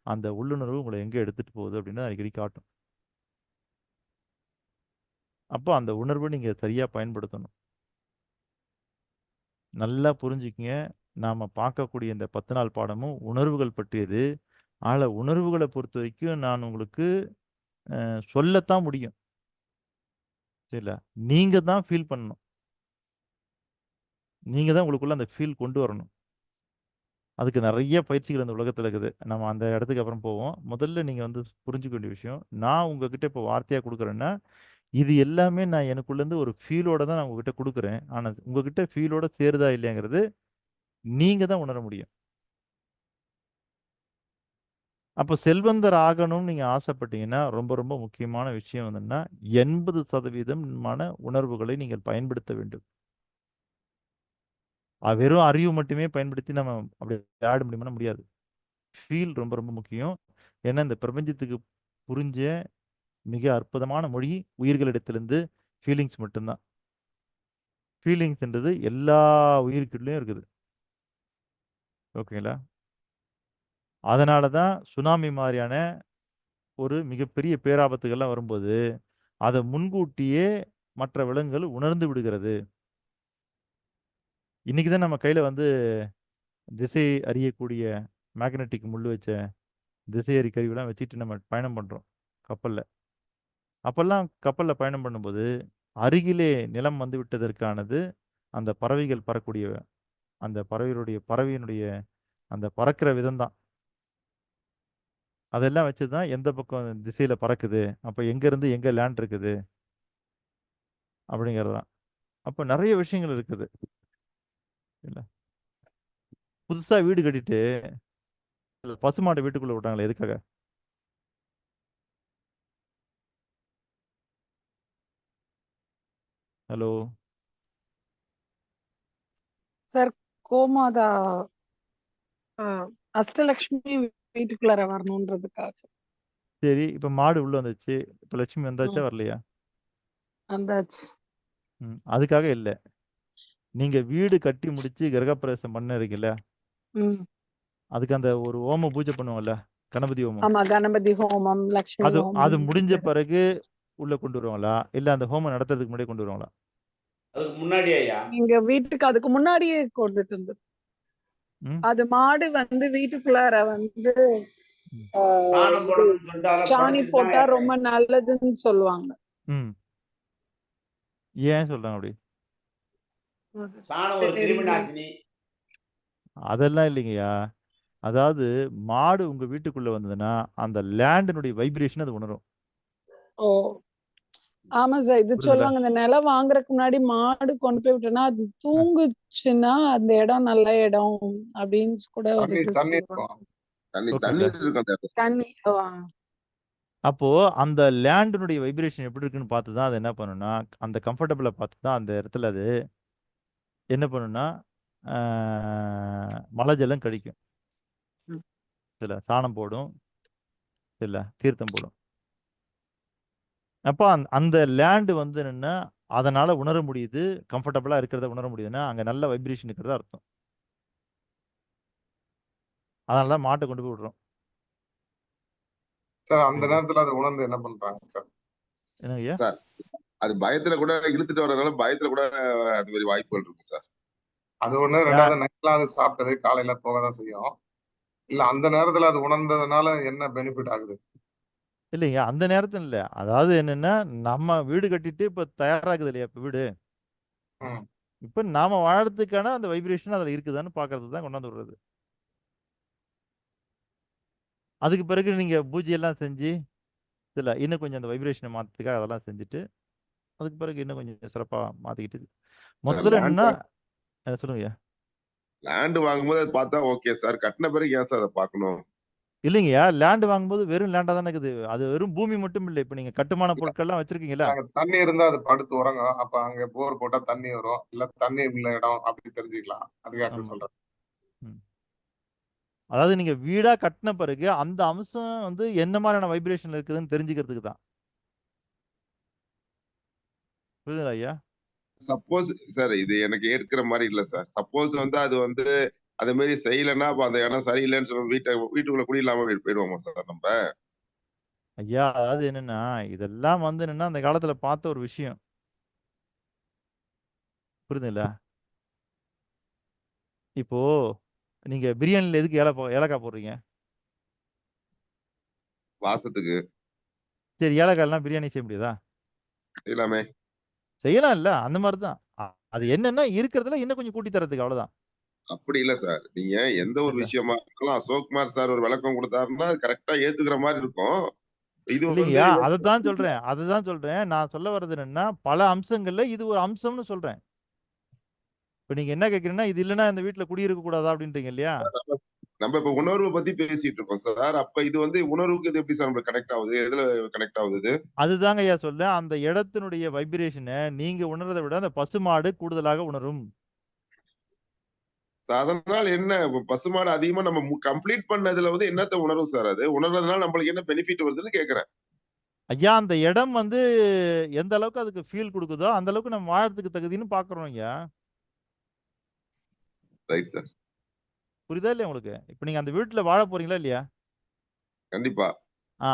அந்த உள்ளுணர்வு உங்கள எங்க எடுத்துட்டு போகுது அப்படின்னு அடிக்கடி காட்டும். அப்போ அந்த உணர்வ நீங்க சரியா பயன்படுத்தணும். நல்லா புரிஞ்சுக்கங்க. நாம பார்க்கக்கூடிய இந்த 10 நாள் பாடமும் உணர்வுகள் பற்றியது. ஆனா உணர்வுகள பொறுத்தவரைக்கும் நான் உங்களுக்கு சொல்லத்தான் முடியும். சரிங்களா? நீங்க தான் ஃபீல் பண்ணணும். நீங்க தான் உங்களுக்குள்ள அந்த ஃபீல் கொண்டு வரணும். அதுக்கு நெறைய பயிற்சிகள் இந்த உலகத்துல இருக்குது. நம்ம அந்த இடத்துக்கு அப்புறம் போவோம். முதல்ல நீங்க வந்து புரிஞ்சுக்க வேண்டிய விஷயம், நான் உங்ககிட்ட இப்போ வார்த்தையா குடுக்குறேன்னா, இது எல்லாமே நான் எனக்குள்ளேருந்து ஒரு ஃபீலோட தான் நான் உங்ககிட்ட குடுக்குறேன். ஆனா உங்ககிட்ட ஃபீலோட சேருதா இல்லையாங்கிறது, நீங்க தான் உணர முடியும். அப்போ செல்வந்தர் ஆகணும்னு நீங்க ஆசைப்பட்டீங்கன்னா, ரொம்ப ரொம்ப முக்கியமான விஷயம் என்னன்னா, 80% மான உணர்வுகளை நீங்கள் பயன்படுத்த வேண்டும். வெறும் அறிவு மட்டுமே பயன்படுத்தி நம்ம அப்படி ஆட முடியுமான்னா முடியாது. ஃபீல் ரொம்ப ரொம்ப முக்கியம். ஏன்னா இந்த பிரபஞ்சத்துக்கு புரிஞ்ச மிக அற்புதமான மொழி உயிர்களிடத்திலிருந்து ஃபீலிங்ஸ் மட்டும்தான். ஃபீலிங்ஸ்ன்றது எல்லா உயிர்க்குள்ளயும் இருக்குது. ஓகேங்களா? அதனால தான் சுனாமி மாரியான ஒரு மிகப்பெரிய பேராபத்துகள்லாம் வரும்போது, அத முன்கூட்டியே மற்ற விலங்குகள் உணர்ந்து விடுகிறது. இன்னைக்கு தான் நம்ம கையில வந்து திசை அறியக்கூடிய மேக்னெட்டிக் முள்ளு வச்ச திசை அறி கருவிலாம் வச்சுட்டு நம்ம பயணம் பண்றோம் கப்பல்ல. அப்பல்லாம் கப்பல்ல பயணம் பண்ணும்போது, அருகிலே நிலம் வந்து விட்டதற்கானது அந்த பறவைகள் பறக்கூடிய அந்த பறவையினுடைய அந்த பறக்கிற விதம் தான். அதெல்லாம் வச்சு தான் எந்த பக்கம் திசையில பறக்குது, அப்ப எங்கேருந்து எங்க லேண்ட் இருக்குது அப்படிங்கிறது தான். அப்ப நெறைய விஷயங்கள் இருக்குது. இல்ல. புதுசா வீடு கட்டிட்டு பசுமாட்ட வீட்டுக்குள்ள விட்டாங்களே எதுக்காக? ஹலோ. சார் கோமாதா அஷ்டலட்சுமி வீட்டுக்குள்ளார வரணுன்றதுக்காக. சரி, இப்ப மாடு உள்ள வந்துச்சு. இப்ப லட்சுமி வந்தாச்சா? ம். வரலையா? வந்தாச்சு. அதுக்காக இல்ல. நீங்க வீடு கட்டி முடிச்சு கிரகப்பிரவேசம் பண்ணறீங்கல்ல, ம். அதுக்கு அந்த ஒரு ஹோம பூஜை பண்ணுவோம்ல, கணபதி ஹோமம். ஆமா. கணபதி ஹோமம், லட்சுமி அது அது ஹோமம். முடிஞ்ச பிறகு உள்ள கொண்டு வருவாங்களா? இல்ல அந்த ஹோமம் நடத்துறதுக்கு முன்னாடியே கொண்டு வருவாங்களா? அதுக்கு முன்னாடியே ஐயா. எங்க வீட்டுக்கு அதுக்கு முன்னாடியே கொண்டுட்டு வந்து ம் அது மாடு வந்து வீட்டுக்குள்ளார வந்து ம் சாணம் இது போடணும்னு சொல்லிட்டு அதெல்லாம் சாணி தொடச்சிட்டு போட்டா தானே ரொம்ப நல்லதுன்னு சொல்லுவாங்க. ம் ஏன் சொல்றாங்க அப்படி? சாணம் ஒரு கிருமி தெரியல. நாசினி. அதெல்லாம் இல்லைங்கய்யா. அதாவது மாடு உங்க வீட்டுக்குள்ள வந்ததுன்னா அந்த லேண்டினுடைய வைப்ரேஷன் அது உணரும். ஓ ஆமா சார். இது புரியுதுல? சொல்லுவாங்க, இந்த நிலம் வாங்குறதுக்கு முன்னாடி மாடு கொண்டு போய் விட்டோம்னா அது தூங்குச்சுன்னா அந்த இடம் நல்ல இடம் அப்படின்னு கூட ஒரு தண்ணி இது தண்ணி சொல்லுவாங்க. இருக்கும். தண்ணி ஓகேங்களா? தண்ணீர் இருக்கும் அந்த இடத்துல. தண்ணி அப்போ அந்த லேண்டினுடைய வைப்ரேஷன் எப்படி இருக்குன்னு பார்த்து தான் அது என்ன பண்ணும்னா, அந்த கம்ஃபர்டபுள பார்த்து தான் அந்த இடத்துல அது என்ன பண்ணும்னா, ஆ மழை ஜலம் கழிக்கும். ம். சில சாணம் போடும், சில தீர்த்தம் போடும். அப்போ அந்த லேண்ட் வந்து என்னன்னா, அதனால உணர முடியுது, கம்ஃபர்டபுளா இருக்கிறத உணர முடியுதுன்னா, அங்க நல்ல வைப்ரேஷன் இருக்கிறதா அர்த்தம். அதனால தான் மாட்ட கொண்டு போய் விடுறோம். சார் அந்த புரியுதா? நேரத்துல அதை உணர்ந்து என்ன பண்றாங்க சார்? என்னங்கய்யா? சார் அது பயத்துல கூட இழுத்துட்டு வர்றதுனால பயத்துல கூட அது மாதிரி வாய்ப்புகள் இருக்கும் சார். அது ஒண்ணு. யா 2வது நைட்லாம் அது சாப்பிட்டது காலையில போக தான் செய்யும். இல்ல அந்த நேரத்துல அது உணர்ந்ததுனால என்ன பெனிஃபிட் ஆகுது? இல்லைங்க. அந்த நேரத்துல இல்ல. அதாவது என்னன்னா, நம்ம வீடு கட்டிட்டு இப்ப தயாராகுது இல்லையா இப்ப வீடு. ம். இப்ப நாம வாழறதுக்கான அந்த வைப்ரேஷன் அதுல இருக்குதான்னு பார்க்கறதுக்கு தான் கொண்டாந்து விடுறது. அதுக்கு பிறகு நீங்க பூஜையெல்லாம் செஞ்சு, இதுல இன்னும் கொஞ்சம் அந்த வைப்ரேஷன மாத்துறதுக்காக அதெல்லாம் செஞ்சுட்டு, அதுக்கு பிறகு இன்னும் கொஞ்சம் சிறப்பா மாத்திக்கிட்டு, சார் முதல்ல லேண்ட் என்னன்னா சொல்லுங்கய்யா. லேண்ட் வாங்கும்போது அது பார்த்தா ஓகே சார். கட்டின பிறகு ஏன் சார் அதை பார்க்கணும்? இல்லைங்கய்யா. லேண்ட் வாங்கும்போது வெறும் லேண்டா தானே இருக்குது. அது வெறும் பூமி மட்டும் இல்ல. இப்ப நீங்க கட்டுமான இல்ல பொருட்கள்லாம் வச்சிருக்கீங்கல்ல? அங்க தண்ணி இருந்தா அது படுத்து உறங்கும். அப்ப அங்க போர் போட்டா தண்ணி வரும். இல்ல தண்ணி உள்ள இடம் அப்படி தெரிஞ்சுக்கலாம். அதுக்காக ஆமா. சொல்றேன். ம். அதாவது நீங்க வீடா கட்டுன பிறகு அந்த அம்சம் வந்து என்ன மாரியான வைப்ரேஷன்ல இருக்குதுன்னு தெரிஞ்சுக்கிறதுக்கு தான். புரியுதுங்களா ஐயா? சப்போஸ் சார் இது எனக்கு ஏற்கிற மாதிரி இல்ல சார். சப்போஸ் வந்து அது வந்து அதே மாதிரி செய்யலைன்னா அப்ப அந்த இடம் சரியில்லைன்னு சொல்லி வீட்டுக்குள்ள குடியில்லாம போயிடுவோமா சார் நம்ம? ஐயா, அதாவது என்னன்னா, இதெல்லாம் வந்து என்னன்னா, அந்த காலத்துல பார்த்த ஒரு விஷயம். புரியுதுங்களா? இப்போ நீங்க பிரியாணில எதுக்கு ஏலக்காய் போடுறீங்க? வாசத்துக்கு சரி, ஏலக்காய் இல்லனா பிரியாணி செய்ய முடியாதா? எல்லாமே. செய்யலாம்ல. அந்த மாரி தான். அது என்னன்னா இருக்கிறதுல இன்னும் கொஞ்சம் கூட்டி தர்றதுக்கு அவ்வளவுதான். அப்படி இல்ல சார். நீங்க எந்த ஒரு இல்ல. விஷயமா இருந்தாலும் அசோக்குமார் சார் ஒரு விளக்கம் குடுத்தாருன்னா, அது கரெக்ட்டா ஏத்துக்கிற மாரி இருக்கும். இது வந்து இல்லைங்கய்யா. அதத்தான் சொல்றேன். அதுதான் சொல்றேன். நான் சொல்ல வர்றது என்னன்னா, பல அம்சங்கள்ல இது ஒரு அம்சம்னு சொல்றேன். இப்ப நீங்க என்ன கேட்கிறீங்கன்னா, இது இல்லன்னா இந்த வீட்ல குடியிருக்க கூடாதா அப்படின்றீங்க இல்லையா? நம்ம இப்ப உணர்வ பத்தி பேசிட்டு இருக்கோம் சார். அப்ப இது வந்து உணர்வுக்கு இது எப்படி சார் நம்மளுக்கு கனெக்ட் ஆகுது? எதுல கனெக்ட் ஆகுது இது? அதுதாங்க ஐயா சொல்றேன். அந்த இடத்தினுடைய வைப்ரேஷன நீங்க உணர்றத விட அந்த பசுமாடு கூடுதலாக உணரும். அதனால என்ன பசுமாடு அதிகமா நம்ம கம்ப்ளீட் பண்ணதுல வந்து என்னத்த உணரும் சார் அது? உணர்றதுனால நம்மளுக்கு என்ன பெனிஃபிட் வருதுன்னு கேட்கிறேன். ஐயா, அந்த இடம் வந்து எந்த அளவுக்கு அதுக்கு ஃபீல் குடுக்குதோ, அந்த அளவுக்கு நம்ம வாழறதுக்கு தகுதின்னு பார்க்குறோம் ஐயா. Right sir. புரியுதா இல்லையா உங்களுக்கு? இப்ப நீங்க அந்த வீட்ல வாழ போறீங்களா இல்லையா? கண்டிப்பா.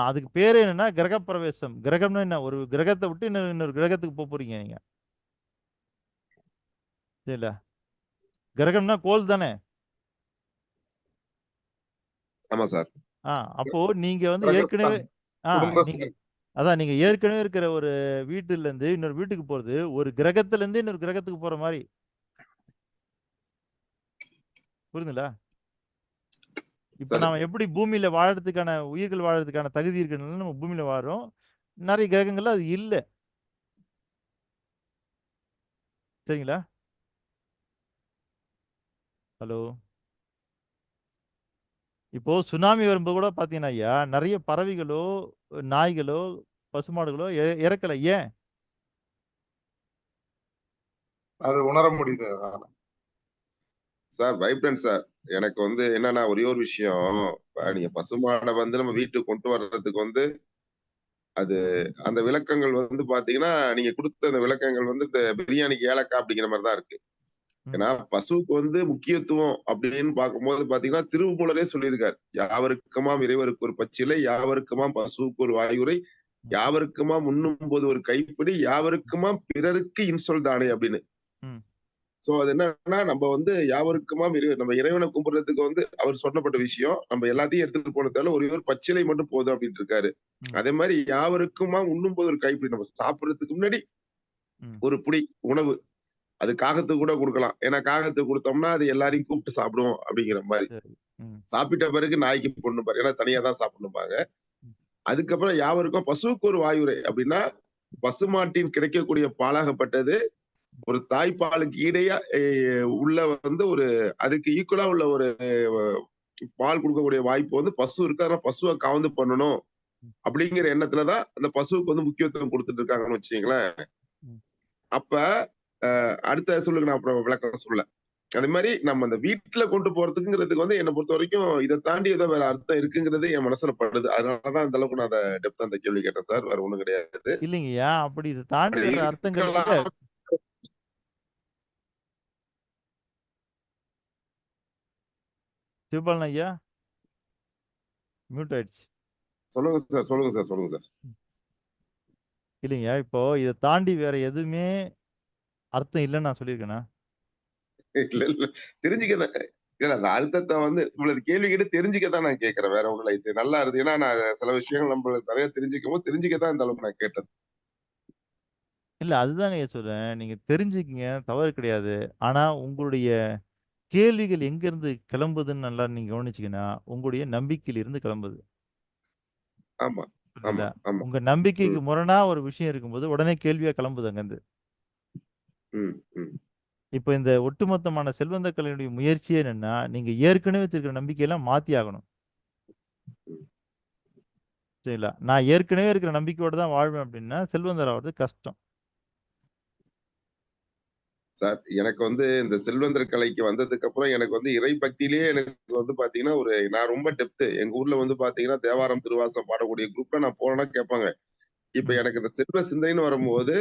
அதுக்கு பேரு என்னன்னா கிரகப்பிரவேசம். கிரகம்னா என்ன? ஒரு கிரகத்த விட்டு இன்னொரு கிரகத்துக்கு போறீங்க நீங்க. சரிங்களா? கிரகம்னா கோள் தானே? ஆமா சார். அப்போ நீங்க வந்து ஏற்கனவே கிரகஸ்தான். நீங்க குடும்பஸ்தான். அதான் நீங்க ஏற்கனவே இருக்கிற ஒரு வீட்டிலருந்து இன்னொரு வீட்டுக்கு போறது, ஒரு கிரகத்திலருந்து இன்னொரு கிரகத்துக்கு போற மாரி. புரியுதுங்களா? இப்ப சார் நாம எப்படி பூமியில வாழறதுக்கான உயிர்கள் வாழறதுக்கான தகுதி இருக்கிறதுனால நம்ம பூமியில வாழ்றோம். நெறைய கிரகங்கள்ல அது இல்ல. சரிங்களா? ஹலோ. இப்போ சுனாமி வரும்போது கூட பார்த்தீங்கன்னா ஐயா, நெறைய பறவைகளோ, நாய்களோ, பசுமாடுகளோ இறக்கல. ஏன்? அது உணர முடியுது அதனால. Sir vibrant sir. எனக்கு வந்து என்னன்னா ஒரே ஒரு விஷயம். நீங்க பசுமாட வந்து நம்ம வீட்டுக்கு கொண்டு வர்றதுக்கு வந்து அது அந்த விளக்கங்கள் வந்து பாத்தீங்கன்னா, நீங்க குடுத்த அந்த விளக்கங்கள் வந்து இந்த பிரியாணிக்கு ஏலக்காய் அப்படிங்கிற மாரி தான் இருக்கு. ம். ஏன்னா பசுவுக்கு வந்து முக்கியத்துவம் அப்படின்னு பார்க்கும்போது பாத்தீங்கன்னா, திருமூலரே சொல்லியிருக்கார். யாவருக்குமாம் இறைவருக்கு ஒரு பச்சிலை, யாவருக்குமாம் பசுவுக்கு ஒரு வாயுரை, யாவருக்குமாம் உண்ணும்போது ஒரு கைப்பிடி, யாவருக்குமாம் பிறருக்கு இன்சொல் தானே அப்படின்னு. ம். சோ அது என்னன்னா நம்ம வந்து யாவருக்குமாம் நம்ம இறைவனை கும்பிடுறதுக்கு வந்து அவர் சொல்லப்பட்ட விஷயம். நம்ம எல்லாத்தையும் எடுத்துட்டு போனதால ஒரே ஒரு பச்சிலை மட்டும் போதும் அப்படின்னு இருக்காரு. அதே மாதிரி யாவருக்குமா உண்ணும் போது ஒரு கைப்பிடி நம்ம சாப்பிடுறதுக்கு முன்னாடி ஒரு புடி உணவு. அது காகத்துக்கு கூட கொடுக்கலாம். ஏன்னா காகத்துக்கு கொடுத்தோம்னா அது எல்லாரையும் கூப்பிட்டு சாப்பிடுவோம் அப்படிங்கிற மாதிரி. சாப்பிட்ட பிறகு நாய்க்கு போடணும் பாரு. ஏன்னா தனியா தான் சாப்பிடணும்பாங்க. அதுக்கப்புறம் யாவருக்கும் பசுவுக்கு ஒரு வாயுரை அப்படின்னா பசுமாட்டின் கிடைக்கக்கூடிய பாலாகப்பட்டது ஒரு தாய்ப்பாலுக்கு இடையா உள்ள வந்து ஒரு அதுக்கு ஈக்குவலா உள்ள ஒரு பால் கொடுக்கக்கூடிய வாய்ப்பு வந்து பசு இருக்கு. அதனால பசுவை காவந்து பண்ணணும் அப்படிங்கிற எண்ணத்துலதான் அந்த பசுவுக்கு வந்து முக்கியத்துவம் கொடுத்துட்டு இருக்காங்கன்னு வச்சுக்கீங்களேன். அப்ப அடுத்த சொல்லுங்க நான் அப்புறம் விளக்கம் சொல்ல. அதே மாதிரி நம்ம அந்த வீட்டுல கொண்டு போறதுக்குங்கிறதுக்கு வந்து என்னை பொறுத்த வரைக்கும் இதை தாண்டி ஏதோ வேற அர்த்தம் இருக்குங்கிறது என் மனசுல படுது. அதனாலதான் இந்த அளவுக்கு நான் அதை டெப்த் அந்த கேள்வி கேட்டேன் சார். வேற ஒண்ணும் கிடையாது. இல்லைங்கய்யா, அப்படி இதை தாண்டி வேற அர்த்தங்கள் இல்ல. இருக்கலாம். சிவபாலன் ஐயா மியூட் ஆயிடுச்சு. சொல்லுங்க சார், சொல்லுங்க சார், சொல்லுங்க சார். இல்லைங்கய்யா, இப்போ இதை தாண்டி வேற எதுவுமே அர்த்தம் இல்லைன்னு நான் சொல்லியிருக்கேனா? இல்ல இல்ல தெரிஞ்சுக்கதான். இல்ல அந்த அர்த்தத்தை வந்து இவ்வளவு கேள்வி கேட்டு தெரிஞ்சுக்கத்தான் நான் கேட்கிறேன். வேற ஒண்ணும் இல்ல. இது நல்லா இருக்கு. ஏன்னா நான் சில விஷயங்கள் நம்ம நிறைய தெரிஞ்சுக்கும் போது தெரிஞ்சுக்கத்தான் இந்த அளவுக்கு நான் கேட்டது. இல்ல அதுதாங்க ஐயா சொல்றேன். நீங்க தெரிஞ்சுக்கங்க, தவறு கிடையாது. ஆனா உங்களுடைய கேள்விகள் எங்க இருந்து கிளம்புதுன்னு நல்லா நீங்க கவனிச்சீங்கன்னா, உங்களுடைய நம்பிக்கையில இருந்து கிளம்புது. ஆமா, ஆமா, புரியுதுங்களா? ஆமா. உங்க நம்பிக்கைக்கு முரணா ஒரு விஷயம் இருக்கும்போது உடனே கேள்வியா கிளம்புது அங்கிருந்து. இப்ப இந்த ஒட்டுமொத்தமான செல்வந்த கலைஞருடைய முயற்சியே என்னன்னா, நீங்க ஏற்கனவே வச்சிருக்கிற நம்பிக்கையெல்லாம் மாத்தி ஆகணும். சரிங்களா? நான் ஏற்கனவே இருக்கிற நம்பிக்கையோட தான் வாழ்வேன் அப்படின்னா, செல்வந்தர் ஆவறது கஷ்டம். சார் எனக்கு வந்து இந்த செல்வந்தர் கலைக்கு வந்ததுக்கு அப்புறம் எனக்கு வந்து இறை பக்தியிலேயே எனக்கு வந்து பாத்தீங்கன்னா நான் ரொம்ப டெப்த். எங்க ஊர்ல வந்து பாத்தீங்கன்னா தேவாரம் திருவாசம் பாடக்கூடிய குரூப்ல நான் போனா கேட்பாங்க. இப்ப எனக்கு இந்த செல்வ சிந்தனைன்னு வரும்போது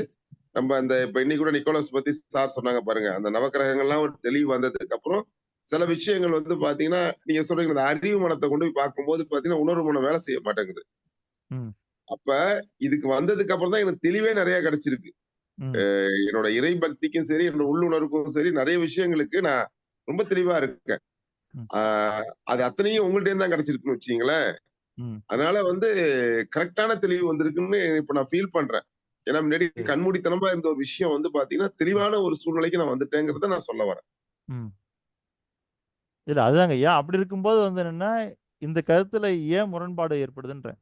நம்ம அந்த இப்ப இன்னைக்கு கூட நிக்கோலஸ் பத்தி சார் சொன்னாங்க பாருங்க. அந்த நவக்கிரகங்கள்லாம் ஒரு தெளிவு வந்ததுக்கு அப்புறம் சில விஷயங்கள் வந்து பாத்தீங்கன்னா நீங்க சொல்றீங்க இந்த அறிவு மனத்தை கொண்டு போய் பார்க்கும்போது பாத்தீங்கன்னா உணர்வு மனம் வேலை செய்ய மாட்டேங்குது. அப்ப இதுக்கு வந்ததுக்கு அப்புறம் தான் எனக்கு தெளிவே நிறைய கிடைச்சிருக்கு. என்னோட இறை பக்திக்கும் சரி, என்னோட உள்ளுணர்வுக்கும் சரி நிறைய விஷயங்களுக்கு நான் ரொம்ப தெளிவா இருக்கேன். அது அத்தனையும் உங்கள்ட்ட தான் கிடைச்சிருக்குன்னு வச்சீங்களேன். அதனால வந்து கரெக்டான தெளிவு வந்திருக்குன்னு இப்ப நான் ஃபீல் பண்றேன். ஏன்னா முன்னாடி கண்மூடித்தனமா இருந்த ஒரு விஷயம் வந்து பாத்தீங்கன்னா தெளிவான ஒரு சூழ்நிலைக்கு நான் வந்துட்டேங்கிறத நான் சொல்ல வரேன். இல்ல அதுதாங்க ஐயா. அப்படி இருக்கும்போது வந்து என்னன்னா, இந்த கருத்துல ஏன் முரண்பாடு ஏற்படுதுன்றேன்.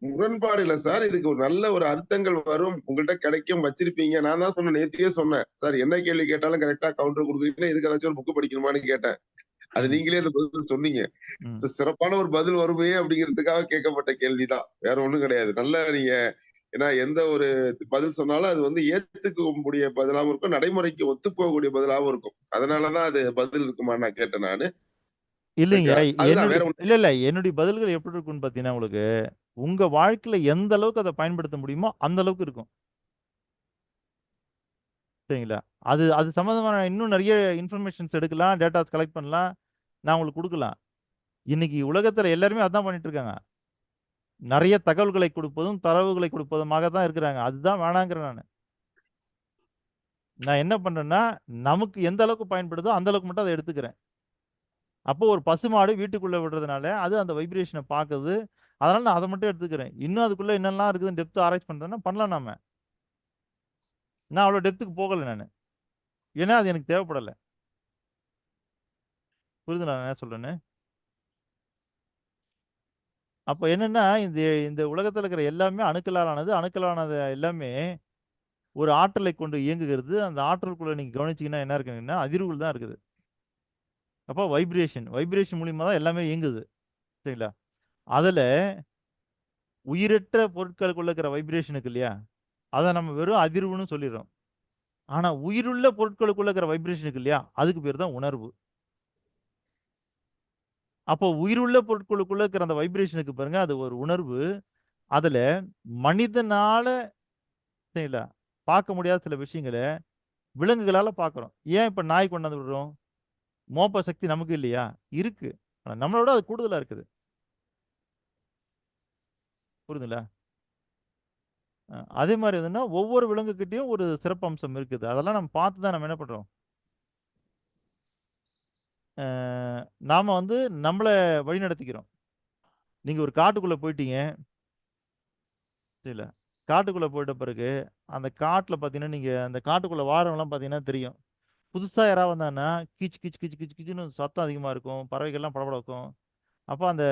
முரண்பாடு இல்ல சார். இதுக்கு ஒரு நல்ல ஒரு அர்த்தங்கள் வரும். உங்கள்ட்ட கிடைக்கும் வச்சிருப்பீங்க. நான் தான் சொன்னேன். நேத்தியே சொன்னேன். சார் என்ன கேள்வி கேட்டாலும் கரெக்ட்டா கவுண்டர் குடுக்குறீங்க. இதுக்கு ஏதாச்சும் ஒரு புக் படிக்கணுமான்னு கேட்டேன். அது நீங்களே அந்த பதில் சொன்னீங்க. சிறப்பான ஒரு பதில் வருமே அப்படிங்கிறதுக்காக கேட்கப்பட்ட கேள்விதான். வேற ஒண்ணும் கிடையாது. நல்லா நீங்க ஏன்னா எந்த ஒரு பதில் சொன்னாலும் அது வந்து ஏத்துக்கக்கூடிய பதிலாவும் இருக்கும். நடைமுறைக்கு ஒத்து போகக்கூடிய பதிலாவும் இருக்கும். அதனாலதான் அது பதில் இருக்குமான்னு நான் கேட்டேன் நானு. இல்லைங்க. அதுதான் வேற ஒண்ணும் இல்ல என்னுடைய பதில்கள் எப்படி இருக்கும்னு பாத்தீங்கன்னா, உங்களுக்கு உங்க வாழ்க்கையில எந்த அளவுக்கு அதை பயன்படுத்த முடியுமோ அந்த அளவுக்கு இருக்கும். சரிங்களா? அது அது சம்பந்தமான இன்னும் நிறைய இன்ஃபர்மேஷன்ஸ் எடுக்கலாம், டேட்டாஸ் கலெக்ட் பண்ணலாம். நான் உங்களுக்கு குடுக்கலாம். இன்னைக்கு உலகத்துல எல்லாருமே அதான் பண்ணிட்டு இருக்காங்க. நிறைய தகவல்களை கொடுப்பதும், தரவுகளை கொடுப்பதுமாக தான் இருக்கிறாங்க. அதுதான் வேணாங்கிறேன் நானு. நான் என்ன பண்றேன்னா, நமக்கு எந்த அளவுக்கு பயன்படுதோ அந்த அளவுக்கு மட்டும் அத எடுத்துக்கிறேன். அப்போ ஒரு பசுமாடு வீட்டுக்குள்ள விடுறதுனால, அது அந்த வைப்ரேஷன பாக்குது. அதனால நான் அத மட்டும் எடுத்துக்கிறேன். இன்னும் அதுக்குள்ள என்னெல்லாம் இருக்குதுன்னு டெப்த் ஆராய்ச்சி பண்றேன்னா, பண்ணலாம் நாம. நான் அவ்வளோ டெப்த்துக்கு போகல நானு. ஏன்னா, அது எனக்கு தேவைப்படல. புரியுதுங்களா நான் என்ன சொல்றேன்னு? அப்ப என்னன்னா, இந்த இந்த உலகத்துல இருக்கிற எல்லாமே அணுக்களால் ஆனது. அணுக்களானது எல்லாமே ஒரு ஆற்றலை கொண்டு இயங்குகிறது. அந்த ஆற்றலுக்குள்ள நீங்க கவனிச்சீங்கன்னா என்ன இருக்குங்கன்னா, அதிர்வுகள் தான் இருக்குது. அப்போ வைப்ரேஷன் மூலியமா தான் எல்லாமே இயங்குது. சரிங்களா? அதுல உயிரற்ற பொருட்களுக்குள்ள இருக்கிற வைப்ரேஷன் இருக்கு இல்லையா? அத நம்ம வெறும் அதிர்வுன்னு சொல்லிர்றோம். ஆனா உயிருள்ள பொருட்களுக்குள்ள இருக்கிற வைப்ரேஷன் இருக்கு இல்லையா? அதுக்கு பேரு தான் உணர்வு. அப்போ உயிருள்ள பொருட்களுக்குள்ள இருக்கிற அந்த வைப்ரேஷனுக்கு பாருங்க, அது ஒரு உணர்வு. அதுல மனிதனால சரிங்களா? பார்க்க முடியாத சில விஷயங்கள விலங்குகளால பார்க்கிறோம். ஏன் இப்ப நாய் கொண்டாந்து விடுறோம்? மோப்ப சக்தி நமக்கு இல்லையா? இருக்கு. ஆனா நம்மள விட அது கூடுதலா இருக்குது. புரியுதுங்களா? அதே மாதிரி வந்துன்னா ஒவ்வொரு விலங்குகிட்டயும் ஒரு சிறப்பம்சம் இருக்குது. அதெல்லாம் நம்ம பார்த்து தான் நம்ம என்ன பண்றோம்? நாம வந்து நம்மள வழிநடத்திக்கிறோம். நீங்க ஒரு காட்டுக்குள்ள போயிட்டீங்க. இல்ல. காட்டுக்குள்ள போயிட்ட பிறகு, அந்த காட்டுல பார்த்தீங்கன்னா, நீங்க அந்த காட்டுக்குள்ள வாரவங்கலாம் பார்த்தீங்கன்னா தெரியும். புதுசா யாராவது வந்தாங்கன்னா, கீச் கீச் கீச் கீச் கீச்சுன்னு சத்தம் அதிகமா இருக்கும். பறவைகள்லாம் படபடக்கும். அப்ப அந்த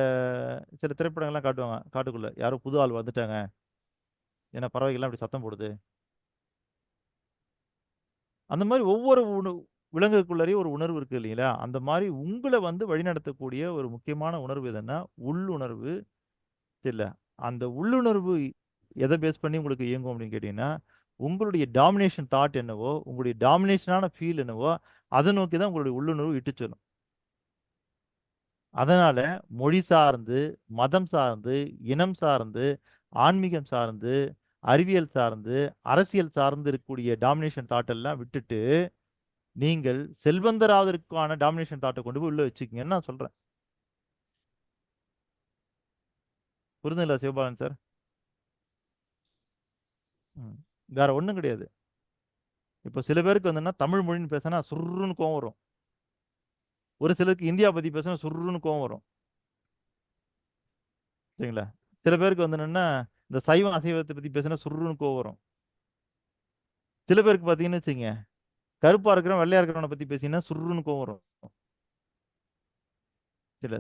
சில திரைப்படங்கள்லாம் காட்டுவாங்க. காட்டுக்குள்ள யாரோ புது ஆள் வந்துட்டாங்க. ஏன்னா பறவைகள்லாம் இப்படி சத்தம் போடுது. அந்த மாரி ஒவ்வொரு விலங்குக்குள்ளேயும் ஒரு உணர்வு இருக்கு இல்லைங்களா? அந்த மாரி உங்கள வந்து வழிநடத்தக்கூடிய ஒரு முக்கியமான உணர்வு எதுன்னா, உள்ளுணர்வு. இல்ல. அந்த உள்ளுணர்வு எத பேஸ் பண்ணி உங்களுக்கு இயங்கும் அப்படின்னு கேட்டீங்கன்னா, உங்களுடைய டாமினேஷன் தாட் என்னவோ, உங்களுடைய டாமினேஷனான ஃபீல் என்னவோ, அத நோக்கி தான் உங்களுடைய உள்ளுணர்வு இட்டுச் செல்லும். அதனால மொழி சார்ந்து, மதம் சார்ந்து, இனம் சார்ந்து, ஆன்மீகம் சார்ந்து, அறிவியல் சார்ந்து, அரசியல் சார்ந்து இருக்கக்கூடிய டாமினேஷன் தாட் எல்லாம் விட்டுட்டு, நீங்கள் செல்வந்தராவதற்கான டாமினேஷன் தாட்ட கொண்டு போய் உள்ள வச்சுக்கங்கன்னு நான் சொல்றேன். புரியுதுங்களா சிவபாலன் சார்? வேற ஒண்ணும் கிடையாது. இப்போ சில பேருக்கு வந்துன்னா தமிழ் மொழின்னு பேசினா சுர்ருன்னு கோவம் வரும். ஒரு சிலருக்கு இந்தியா பத்தி பேசினா சுர்ருன்னு கோவம் வரும். சரிங்களா? சில பேருக்கு வந்து என்னன்னா, இந்த சைவம் அசைவத்தை பத்தி பேசினா சுர்ருன்னு கோவம் வரும். சில பேருக்கு பார்த்தீங்கன்னு வச்சுக்கங்க, கருப்பா இருக்கிறவன் வெள்ளையா இருக்கிறவனை பத்தி பேசினா சுர்ருன்னு கோவம் வரும்.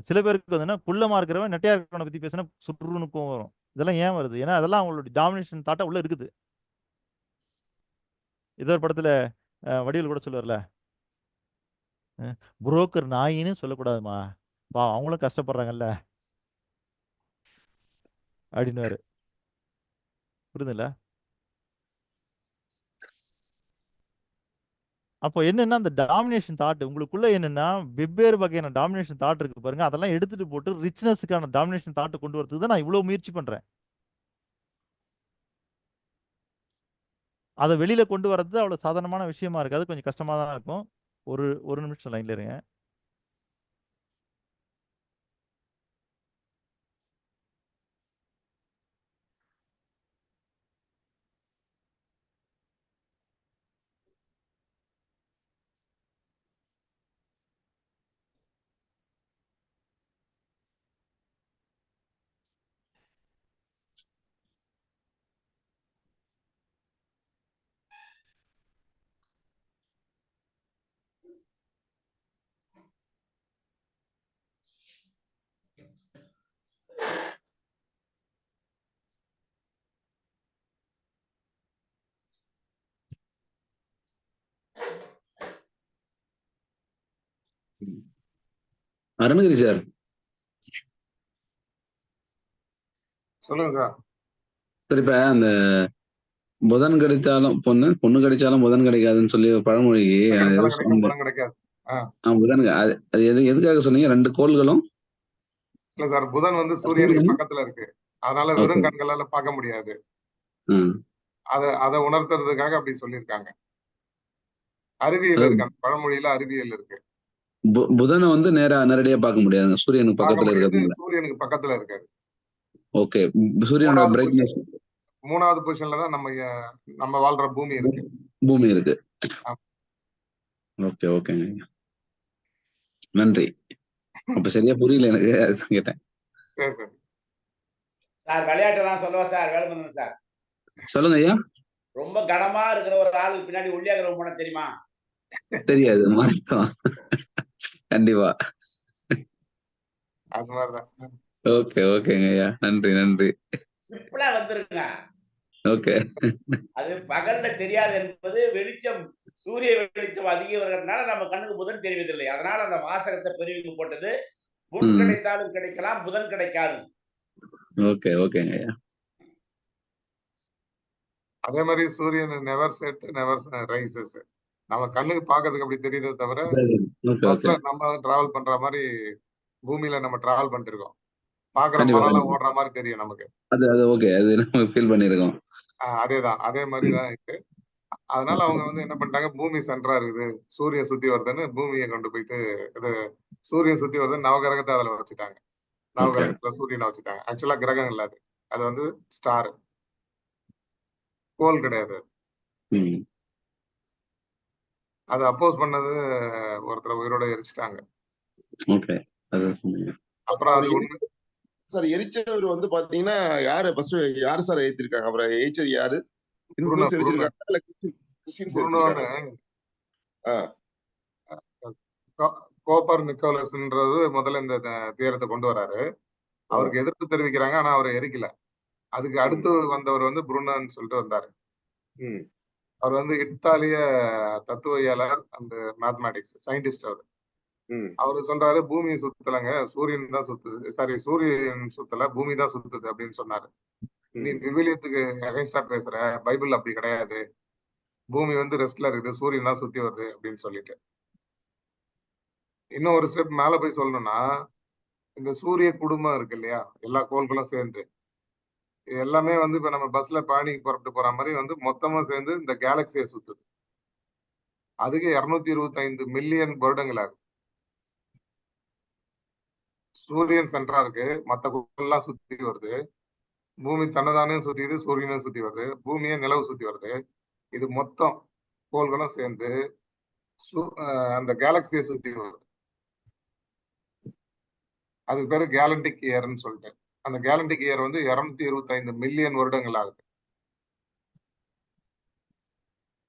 சில பேருக்கு வந்துன்னா குள்ளமா இருக்கிறவன் நெட்டையா இருக்கிறவனை பத்தி பேசினா சுர்ருன்னு கோவம் வரும். இதெல்லாம் ஏன் வருது? ஏன்னா அதெல்லாம் அவங்களுடைய டாமினேஷன் தாட்டா உள்ள இருக்குது. ஏதோ ஒரு படத்துல வடிவேலு கூட சொல்லுவார்ல, புரோக்கர் நாயின்னு சொல்லக்கூடாதுமா. அவங்களும் கஷ்டப்படுறாங்கல்ல அப்படின்னுவாரு. புரியுதுல்ல? அப்போ என்னன்னா, அந்த டாமினேஷன் தாட் உங்களுக்குள்ள என்னன்னா, வெவ்வேறு வகையான டாமினேஷன் தாட் இருக்கு பாருங்க. அதெல்லாம் எடுத்துட்டு போட்டு ரிச்னஸ்க்கான டாமினேஷன் தாட் கொண்டு வரதுக்கு தான் நான் இவ்வளவு முயற்சி பண்றேன். அத வெளியில கொண்டு வரது அவ்வளவு சாதாரணமான விஷயமா இருக்காது. கொஞ்சம் கஷ்டமா தான் இருக்கும். ஒரு நிமிஷம் லைன்ல இருங்க. அருணகிரி சார், சொல்லுங்க சார். சார் இப்ப அந்த புதன் கிடைத்தாலும் பொண்ணு, பொண்ணு கிடைச்சாலும் புதன் கிடைக்காதுன்னு சொல்லி ஒரு பழமொழிக்கு புதன் அது ஏதோ கிடைச்சாலும் கிடைக்கும், சொன்னீங்க. புதன் கிடைக்காது. புதன் அது அது எதுக்காக சொன்னீங்க? 2 கோள்களும் இல்ல சார், புதன் வந்து சூரியனுக்கு பக்கத்துல இருக்கு. அதனால வெறும் கண்களால பார்க்க முடியாது. அத உணர்த்துறதுக்காக அப்படி சொல்லியிருக்காங்க. அறிவியல் இருக்கு, அந்த பழமொழியில அறிவியல் இருக்கு. புதனை வந்து நேரடியா பார்க்க முடியாதுங்க, சூரியனுக்கு பக்கத்துல இருக்கிறதுனால. சூரியனுக்கு பக்கத்துல இருக்காது. ஓகே, சூரியனோட பிரைட்னஸ் மூணாவது பொசிஷன்ல தான் நம்ம வாழ்ற பூமி இருக்கு. பூமி இருக்கு. ஓகே ஓகேங்க, நன்றி. அப்ப சரியா புரியல எனக்கு, அதுதான் கேட்டேன். சரி சரி சார், விளையாட்டுலாம் சொல்லுவா சார், வேலுமணி சார். சொல்லுங்க ஐயா. ரொம்ப கனமா இருக்கிற ஒரு ஆளுக்கு பின்னாடி ஒல்லியாகிறவங்க போன தெரியுமா? தெரியாது, மாட்டோம். கண்டிப்பா. அது மாதிரிதான். ஓகே ஓகேங்க ஐயா, நன்றி நன்றி. சிம்பிளா வந்துருங்க. ஓகே. அது பகல்ல தெரியாது என்பது வெளிச்சம், சூரிய வெளிச்சம் அதிகம் வருகிறதுனால நம்ம கண்ணுக்கு புதன் தெரிவதில்லை. அதனால அந்த வாசகத்தை பெரியவங்க போட்டது, புதன் கிடைத்தாலும் கிடைக்கலாம், புதன் கிடைக்காது. ஓகே ஓகேங்க ஐயா. அதே மாதிரி சூரியன் நெவர் செட் நெவர் ரைசஸ். நம்ம கண்ணுக்கு பார்க்கிறதுக்கு அப்படி தெரியுதே தவிர, பஸ்ல நம்ம டிராவல் பண்ற மாதிரி பூமியில நம்ம டிராவல் பண்ணிட்டு இருக்கோம். பாக்குற மரம் ஓடுற மாதிரி தெரியும் நமக்கு. அது ஓகே, அது நம்ம ஃபீல் பண்ணிருக்கோம். அதேதான், அதே மாதிரி தான் இருக்கு. அதனால அவங்க வந்து என்ன பண்ணிட்டாங்க, பூமி சென்டரா இருக்குது, சூரியன் சுத்தி வருதுன்னு பூமியை கொண்டு போயிட்டு இது சூரியன் சுத்தி வருதுன்னு நவகிரகத்தை அதுல வச்சுட்டாங்க. நவகிரகத்துல சூரியனை வச்சுட்டாங்க. ஆக்சுவலா கிரகம் இல்ல, அது வந்து ஸ்டார். கோல் கிடையாது. ம். அதை அப்போஸ் பண்ணது ஒருத்தரை உயிரோட எரிச்சிட்டாங்க. ஓகே. அதான் சொன்னீங்க. அப்புறம் அது உண்மை சார் எரிச்சவர் வந்து பாத்தீங்கன்னா யாரு ஃபர்ஸ்ட் யாரு சார் எரிச்சிருக்காங்க? அப்புறம் எரிச்சது யாரு? புருனோ ஹிந்துஸ் புருனோ எரிச்சிருக்காங்க இல்ல கிறிஸ்டின்ஸ் புருனோன்னு எரிச்சிருக்காங்க? ஆ, கோப்பர் நிக்கோலஸ்ன்றது முதல்ல இந்த தீரத்தை கொண்டு வராரு. ஆ, அவருக்கு எதிர்ப்பு தெரிவிக்கிறாங்க, ஆனா அவரை எரிக்கல. அதுக்கு ம், அடுத்து வந்தவர் வந்து புருனோன்னு சொல்லிட்டு வந்தாரு. ம், அவர் வந்து இத்தாலிய தத்துவவியலாளர் அந்த மேத்தமேட்டிக்ஸ் சயின்டிஸ்ட் அவர். ம், அவரு சொல்றாரு பூமி சுத்தலைங்க, சூரியன் தான் சுத்துது, சாரி சூரியன் சுத்தல, பூமி தான் சுத்துது அப்படின்னு சொன்னாரு. நீ ம். விவிலியத்துக்கு அகைன்ஸ்டா பேசுற, பைபிள் அப்படி கிடையாது, பூமி வந்து ரெஸ்ட்ல இருக்குது, சூரியன் தான் சுத்தி வருது அப்படின்னு சொல்லிட்டு. இன்னும் ஒரு ஸ்டெப் மேல போய் சொல்லணும்னா, இந்த சூரிய குடும்பம் இருக்கு இல்லையா, எல்லா கோள்களும் சேர்ந்து இது எல்லாமே வந்து இப்ப நம்ம பஸ்ல பயணிக்கு புறப்பட்டு போற மாதிரி வந்து மொத்தமா சேர்ந்து இந்த கேலக்சியை சுத்துது. அதுக்கு 225 மில்லியன் வருடங்கள் ஆகுது. சூரியன் சென்டரா இருக்கு, மத்த கோள் எல்லாம் சுத்தி வருது. பூமி தன்னைத்தானே சுத்திது, சூரியனும் சுத்தி வருது, பூமியை நிலவு சுத்தி வருது. இது மொத்தம் கோள்களும் சேர்ந்து அந்த கேலக்சியை சுத்தி வருது. அதுக்கு பேரு கேலண்டிக் இயர்ன்னு சொல்லிட்டு. அந்த கேலண்டிக் இயர் வந்து 225 மில்லியன் வருடங்கள் ஆகுது.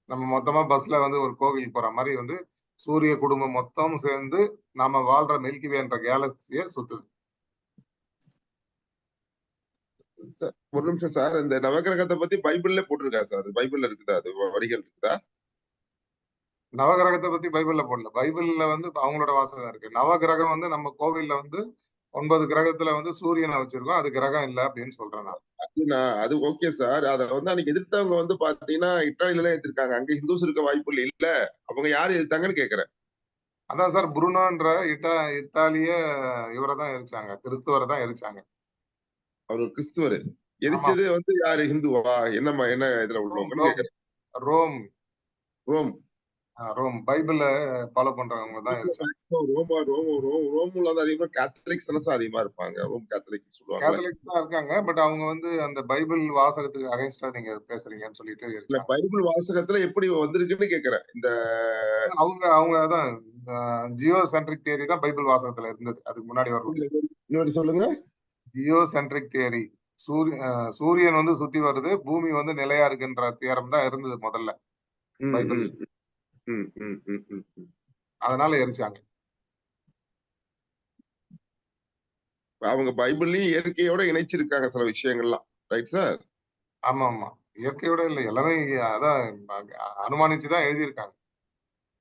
நம்ம மொத்தமா பஸ்ல வந்து ஒரு கோவில் போற மாதிரி வந்து சூரிய குடும்பம் மொத்தம் சேர்ந்து நாம வாழ்ற மில்கிவே என்ற கேலக்சியை சுத்துது. ஒரு நிமிஷம் சார். இந்த நவகிரகத்தை பத்தி பைபிள்ல போட்டிருக்கா சார்? அது பைபிள்ல இருக்குதா? அது வரிகள் இருக்குதா? நவகிரகத்தை பத்தி பைபிள்ல போடல. பைபிள்ல வந்து அவங்களோட வாசகம் இருக்கு. நவகிரகம் வந்து நம்ம கோவில்ல வந்து 9 கிரகத்துல வந்து சூரியனை வச்சிருக்கோம், அது கிரகம் இல்ல அப்படின்னு சொல்றேன் நான். அது ஓகே சார். அத வந்து அன்னைக்கு எதிர்த்தவங்க வந்து பாத்தீங்கன்னா இத்தாலியில எல்லாம் எதிர்க்காங்க. அங்க ஹிந்துஸ் இருக்க வாய்ப்பு இல்ல. அவங்க யாரு எதிர்த்தாங்கன்னு கேக்குறேன். அதான் சார் புருனோன்ற இத்தாலிய இவரை தான் எரிச்சாங்க, கிறிஸ்துவரை தான் எரிச்சாங்க. அவர் ஒரு கிறிஸ்துவர். ஆமா. எரிச்சது வந்து யாரு? ஹிந்துவா? என்னம்மா என்ன இதுல ரோம் உள்ளவங்கன்னு ரோம் கேக்குறேன். Rome Rome. ரோம் பைபிள ஃபாலோ பண்றவங்க தான் எரிச்சாங்க. ரோம்ல வந்து அதிகமா கேத்தலிக்ஸ் தானே சார் அதிகமா இருப்பாங்க. ரோம் கேத்தலிக் சொல்லுவாங்கல்ல. கேத்தலிக்ஸ் தான் இருக்காங்க. பட் அவங்க வந்து அந்த பைபிள் வாசகத்துக்கு அகைன்ஸ்டா நீங்க பேசுறீங்கன்னு சொல்லிட்டு இல்ல எரிச்சாங்க. பைபிள் வாசகத்துல எப்படி வந்திருக்குன்னு கேக்குறேன். இந்த அவங்க அதான் ஜியோ சென்ட்ரிக் தியரி தான் பைபிள் வாசகத்துல இருந்தது. அதுக்கு முன்னாடி வரல. இன்னொரு சொல்லுங்க. ஜியோ சென்ட்ரிக் தியரி, சூரியன் வந்து சுத்தி வருது, பூமி வந்து நிலையா இருக்குன்ற தியரம் தான் இருந்தது முதல்ல ம், பைபிள். ம், ம், ம், ம், ம், ம். அதனால எரிச்சாங்க. அவங்க பைபிள்லயும் இயற்கையோட இணைச்சிருக்காங்க சில விஷயங்கள்லாம். Right sir? ஆமா ஆமா, இயற்கையோட இல்ல, எல்லாமே அதான் அனுமானிச்சு தான் எழுதியிருக்காங்க.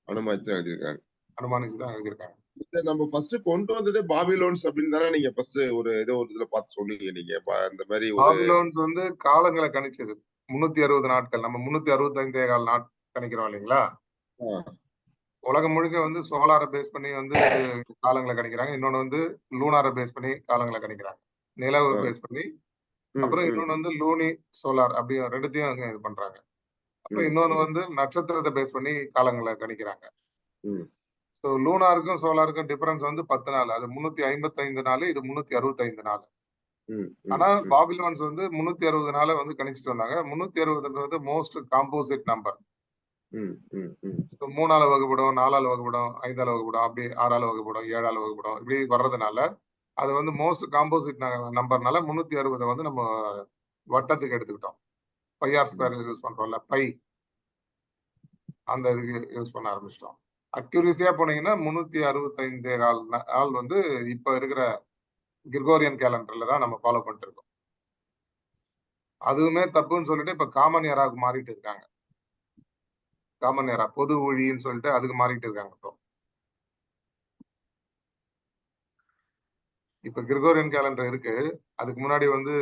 அனுமானிச்சு எழுதியிருக்காங்க. அனுமானிச்சு தான் எழுதியிருக்காங்க. இத நம்ம ஃபர்ஸ்ட் கொண்டு வந்ததே பாபிலோன்ஸ் அப்படின்னு தானே நீங்க ஃபர்ஸ்ட் ஒரு ஏதோ ஒரு இதுல பார்த்து சொன்னீங்க நீங்க. இந்த மாதிரி ஒரு பாபிலோன்ஸ் வந்து காலங்களை கணிச்சது 360 நாட்கள். நம்ம 365 நாட் கணிக்கிறோம் இல்லைங்களா? உலகம் முழுக்க வந்து சோலாரை பேஸ் பண்ணி வந்து காலங்களை கணிக்கிறாங்க. இன்னொன்னு வந்து லூனாரை பேஸ் பண்ணி காலங்களை கணிக்கிறாங்க. நிலவு பேஸ் பண்ணி. அப்புறம் இன்னொன்னு வந்து லூனி சோலார் அப்படி ரெண்டுத்தையும் இது பண்றாங்க. அப்புறம் இன்னொன்னு வந்து நட்சத்திரத்தை பேஸ் பண்ணி காலங்களை கணிக்கிறாங்க. ஸோ லூனாருக்கும் சோலாருக்கும் டிஃபரன்ஸ் வந்து 10 நாள். அது 355 நாள், இது 365 நாள். ஆனா பாபிலோன்ஸ் வந்து 360 நாளை வந்து கணிச்சிட்டு வந்தாங்க. 360ன்றது மோஸ்ட் காம்போசிட் நம்பர். 3ஆல வகுப்படும், 4ஆல வகுப்படும், 5ஆல வகுப்படும், அப்படி 6ஆல வகுப்படும், 7ஆல வகுப்படும், இப்படி வர்றதுனால அது வந்து மோஸ்ட் காம்போசிட் நம்பர்னால 360 வந்து நம்ம வட்டத்துக்கு எடுத்துக்கிட்டோம். பைஆர் ஸ்கொயர் யூஸ் பண்றோம்ல, பை, அந்த இதுக்கு யூஸ் பண்ண ஆரம்பிச்சிட்டோம். அக்யூரேசியா போனீங்கன்னா 365 நாள் வந்து இப்ப இருக்கிற கிரிகோரியன் கேலண்டர்ல தான் நம்ம ஃபாலோ பண்ணிட்டு இருக்கோம். அதுவுமே தப்புன்னு சொல்லிட்டு இப்ப காமன் எராவுக்கு மாறிட்டு இருக்காங்க. காமன் எரா, பொது ஊழின்னு சொல்லிட்டு அதுக்கு மாறிட்டு இருக்காங்க. இப்ப கிரிகோரியன் கேலண்டர் இருக்கு. அதுக்கு முன்னாடி வந்து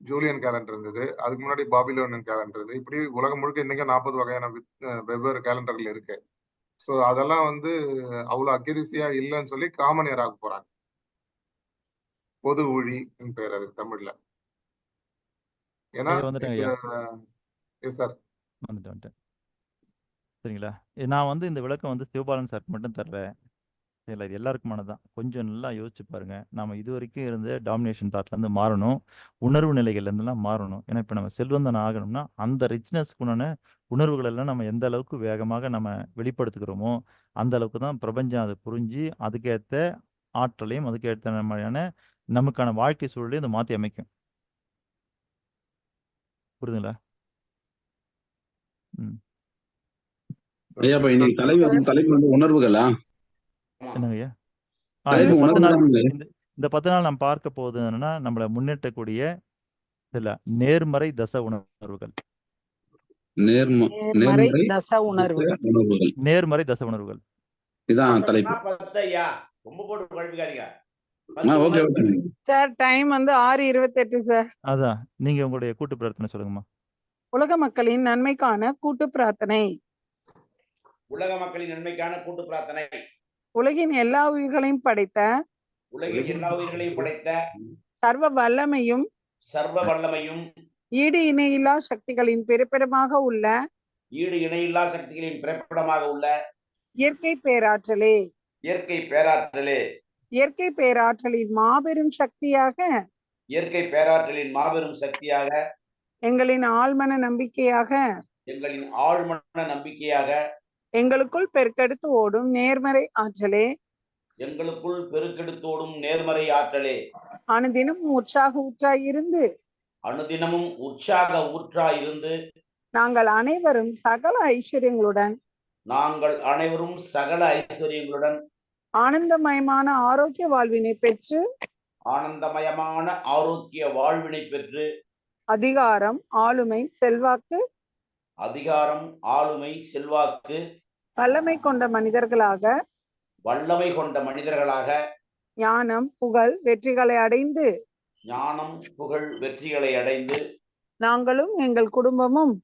ஜூலியன் கேலண்டர் இருந்தது. அதுக்கு முன்னாடி பாபிலோனியன் கேலண்டர் இருந்தது. இப்படி உலகம் முழுக்க இன்னைக்கு 40 வகையான வெவ்வேறு கேலண்டர்கள் இருக்கு. ஸோ அதெல்லாம் வந்து அவ்வளவு அக்யூரேசியா இல்லைன்னு சொல்லி காமன் எராவுக்கு போறாங்க. பொது ஊழி பேர் அது தமிழ்ல. ஏன்னா எஸ் சார் வந்துட்டேன். சரிங்களா? நான் வந்து இந்த விளக்கம் வந்து சிவபாலன் சார் மட்டும் தர்றேன். இல்லை இது எல்லாருக்குமானதான். கொஞ்சம் நல்லா யோசிச்சு பாருங்க. நாம இது வரைக்கும் இருந்த டாமினேஷன் தாட்லேருந்து மாறணும், உணர்வு நிலைகள்லேருந்துலாம் மாறணும். ஏன்னா இப்போ நம்ம செல்வந்தன் ஆகணும்னா அந்த ரிச்னஸ்க்குண்டான உணர்வுகள் எல்லாம் நம்ம எந்த அளவுக்கு வேகமாக நம்ம வெளிப்படுத்துகிறோமோ அந்த அளவுக்கு தான் பிரபஞ்சம் அதை புரிஞ்சு அதுக்கேற்ற ஆற்றலையும் அதுக்கேற்ற மாதிரியான நமக்கான வாழ்க்கை சூழலையும் அதை மாற்றி அமைக்கும். புரியுதுங்களா? ம். ஐயா இப்ப இன்னைக்கு தலைப்பு வந்து உணர்வுகளா? என்னங்க ஐயா? இந்த தலைப்பு 10 நாள் உணர்வுகள். இந்த 10 நாள் நம்ம பார்க்க போகுது என்னன்னா நம்மளை முன்னேற்றக்கூடிய சில நேர்மறை தச உணர்வுகள். நேர்மறை தச உணர்வுகள். உணர்வுகள். நேர்மறை தச உணர்வுகள். இதான் தலைப்பு. 10 ஐயா, ரொம்ப போட்டு குழப்பிக்காதீங்க. Okay okay. சார் டைம் வந்து 6:28 சார். அதான் நீங்க உங்களுடைய கூட்டு பிரார்த்தனை சொல்லுங்கம்மா. உலக மக்களின் நன்மைக்கான கூட்டு பிரார்த்தனை. உலக மக்களின் நன்மைக்கான கூட்டு பிரார்த்தனை. உலகின் எல்லா உயிர்களையும் படைத்த உலகின் எல்லா உயிர்களையும் படைத்த சர்வ வல்லமையும் சர்வ வல்லமையும் ஈடு இணையில்லா சக்திகளின் பிறப்பிடமாக உள்ள ஈடு இணையில்லா சக்திகளின் பிறப்பிடமாக உள்ள இயற்கை பேராற்றலே இயற்கை பேராற்றலே இயற்கை பேராற்றலின் மாபெரும் சக்தியாக இயற்கை பேராற்றலின் மாபெரும் சக்தியாக எங்களின் ஆழ்மன நம்பிக்கையாக எங்களின் ஆழ்மன நம்பிக்கையாக எங்களுக்குள் பெருக்கெடுத்து ஓடும் நேர்மறை ஆற்றலே எங்களுக்குள் பெருக்கெடுத்தோடும் நேர்மறை ஆற்றலே அனுதினமும் உற்சாக ஊற்றாய் இருந்து அனுதினமும் உற்சாக ஊற்றாய் இருந்து நாங்கள் அனைவரும் சகல ஐஸ்வர்யங்களுடன் ஆனந்தமயமான ஆரோக்கிய வாழ்வினை பெற்று அதிகாரம் ஆளுமை செல்வாக்கு வல்லமை கொண்ட மனிதர்களாக ஞானம் புகழ் வெற்றிகளை அடைந்து நாங்களும் எங்கள் குடும்பமும்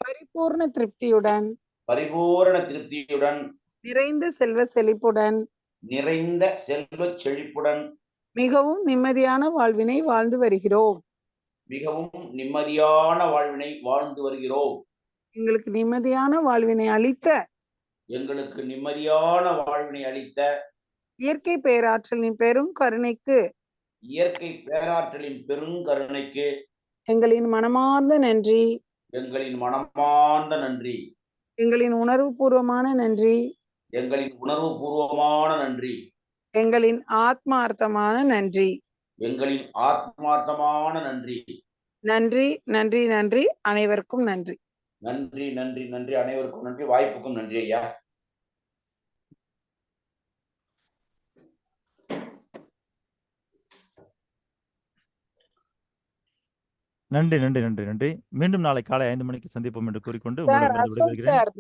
பரிபூர்ண திருப்தியுடன் நிறைந்த செல்வ செழிப்புடன் மிகவும் நிம்மதியான வாழ்வினை வாழ்ந்து வருகிறோம். எங்களுக்கு நிம்மதியான வாழ்வினை அளித்த இயற்கை பேராற்றலின் பெரும் கருணைக்கு எங்களின் மனமார்ந்த நன்றி. எங்களின் உணர்வுபூர்வமான நன்றி. எங்களின் ஆத்மார்த்தமான நன்றி. நன்றி நன்றி நன்றி அனைவருக்கும் நன்றி. வாய்ப்புக்கும் நன்றி ஐயா. நன்றி நன்றி நன்றி நன்றி. மீண்டும் நாளை காலை 5 மணிக்கு சந்திப்போம் என்று கூறிக்கொண்டு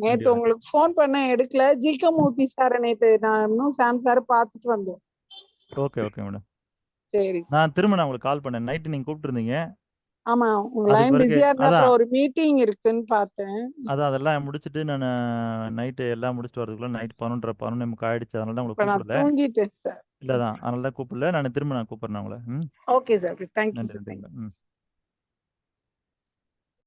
நேத்து உங்களுக்கு போன் பண்ண எடுக்கல. ஜிக மூர்த்தி சார் நேத்து நான் சாம் சார் பார்த்துட்டு வந்தோம். Okay okay madam. சரி நான் திரும்ப நான் உங்களுக்கு கால் பண்ணேன். நைட் நீங்க கூப்பிட்டு இருந்தீங்க. ஆமா உங்க லைன் பிஸியா இருந்தா ஒரு மீட்டிங் இருக்குன்னு பார்த்தேன். அதெல்லாம் முடிச்சிட்டு நான் நைட் எல்லாம் முடிச்சிட்டு வரதுக்குள்ள நைட் 11:30 ஆயிடுச்சு. அதனால தான் உங்களுக்கு கூப்பிடல. நான் தூங்கிட்டேன் சார். இல்லதான் அதனால தான் கூப்பிடல. நான் திரும்ப கூப்பிடுறேன் உங்களை. Okay sir. Thank you. நன்றி.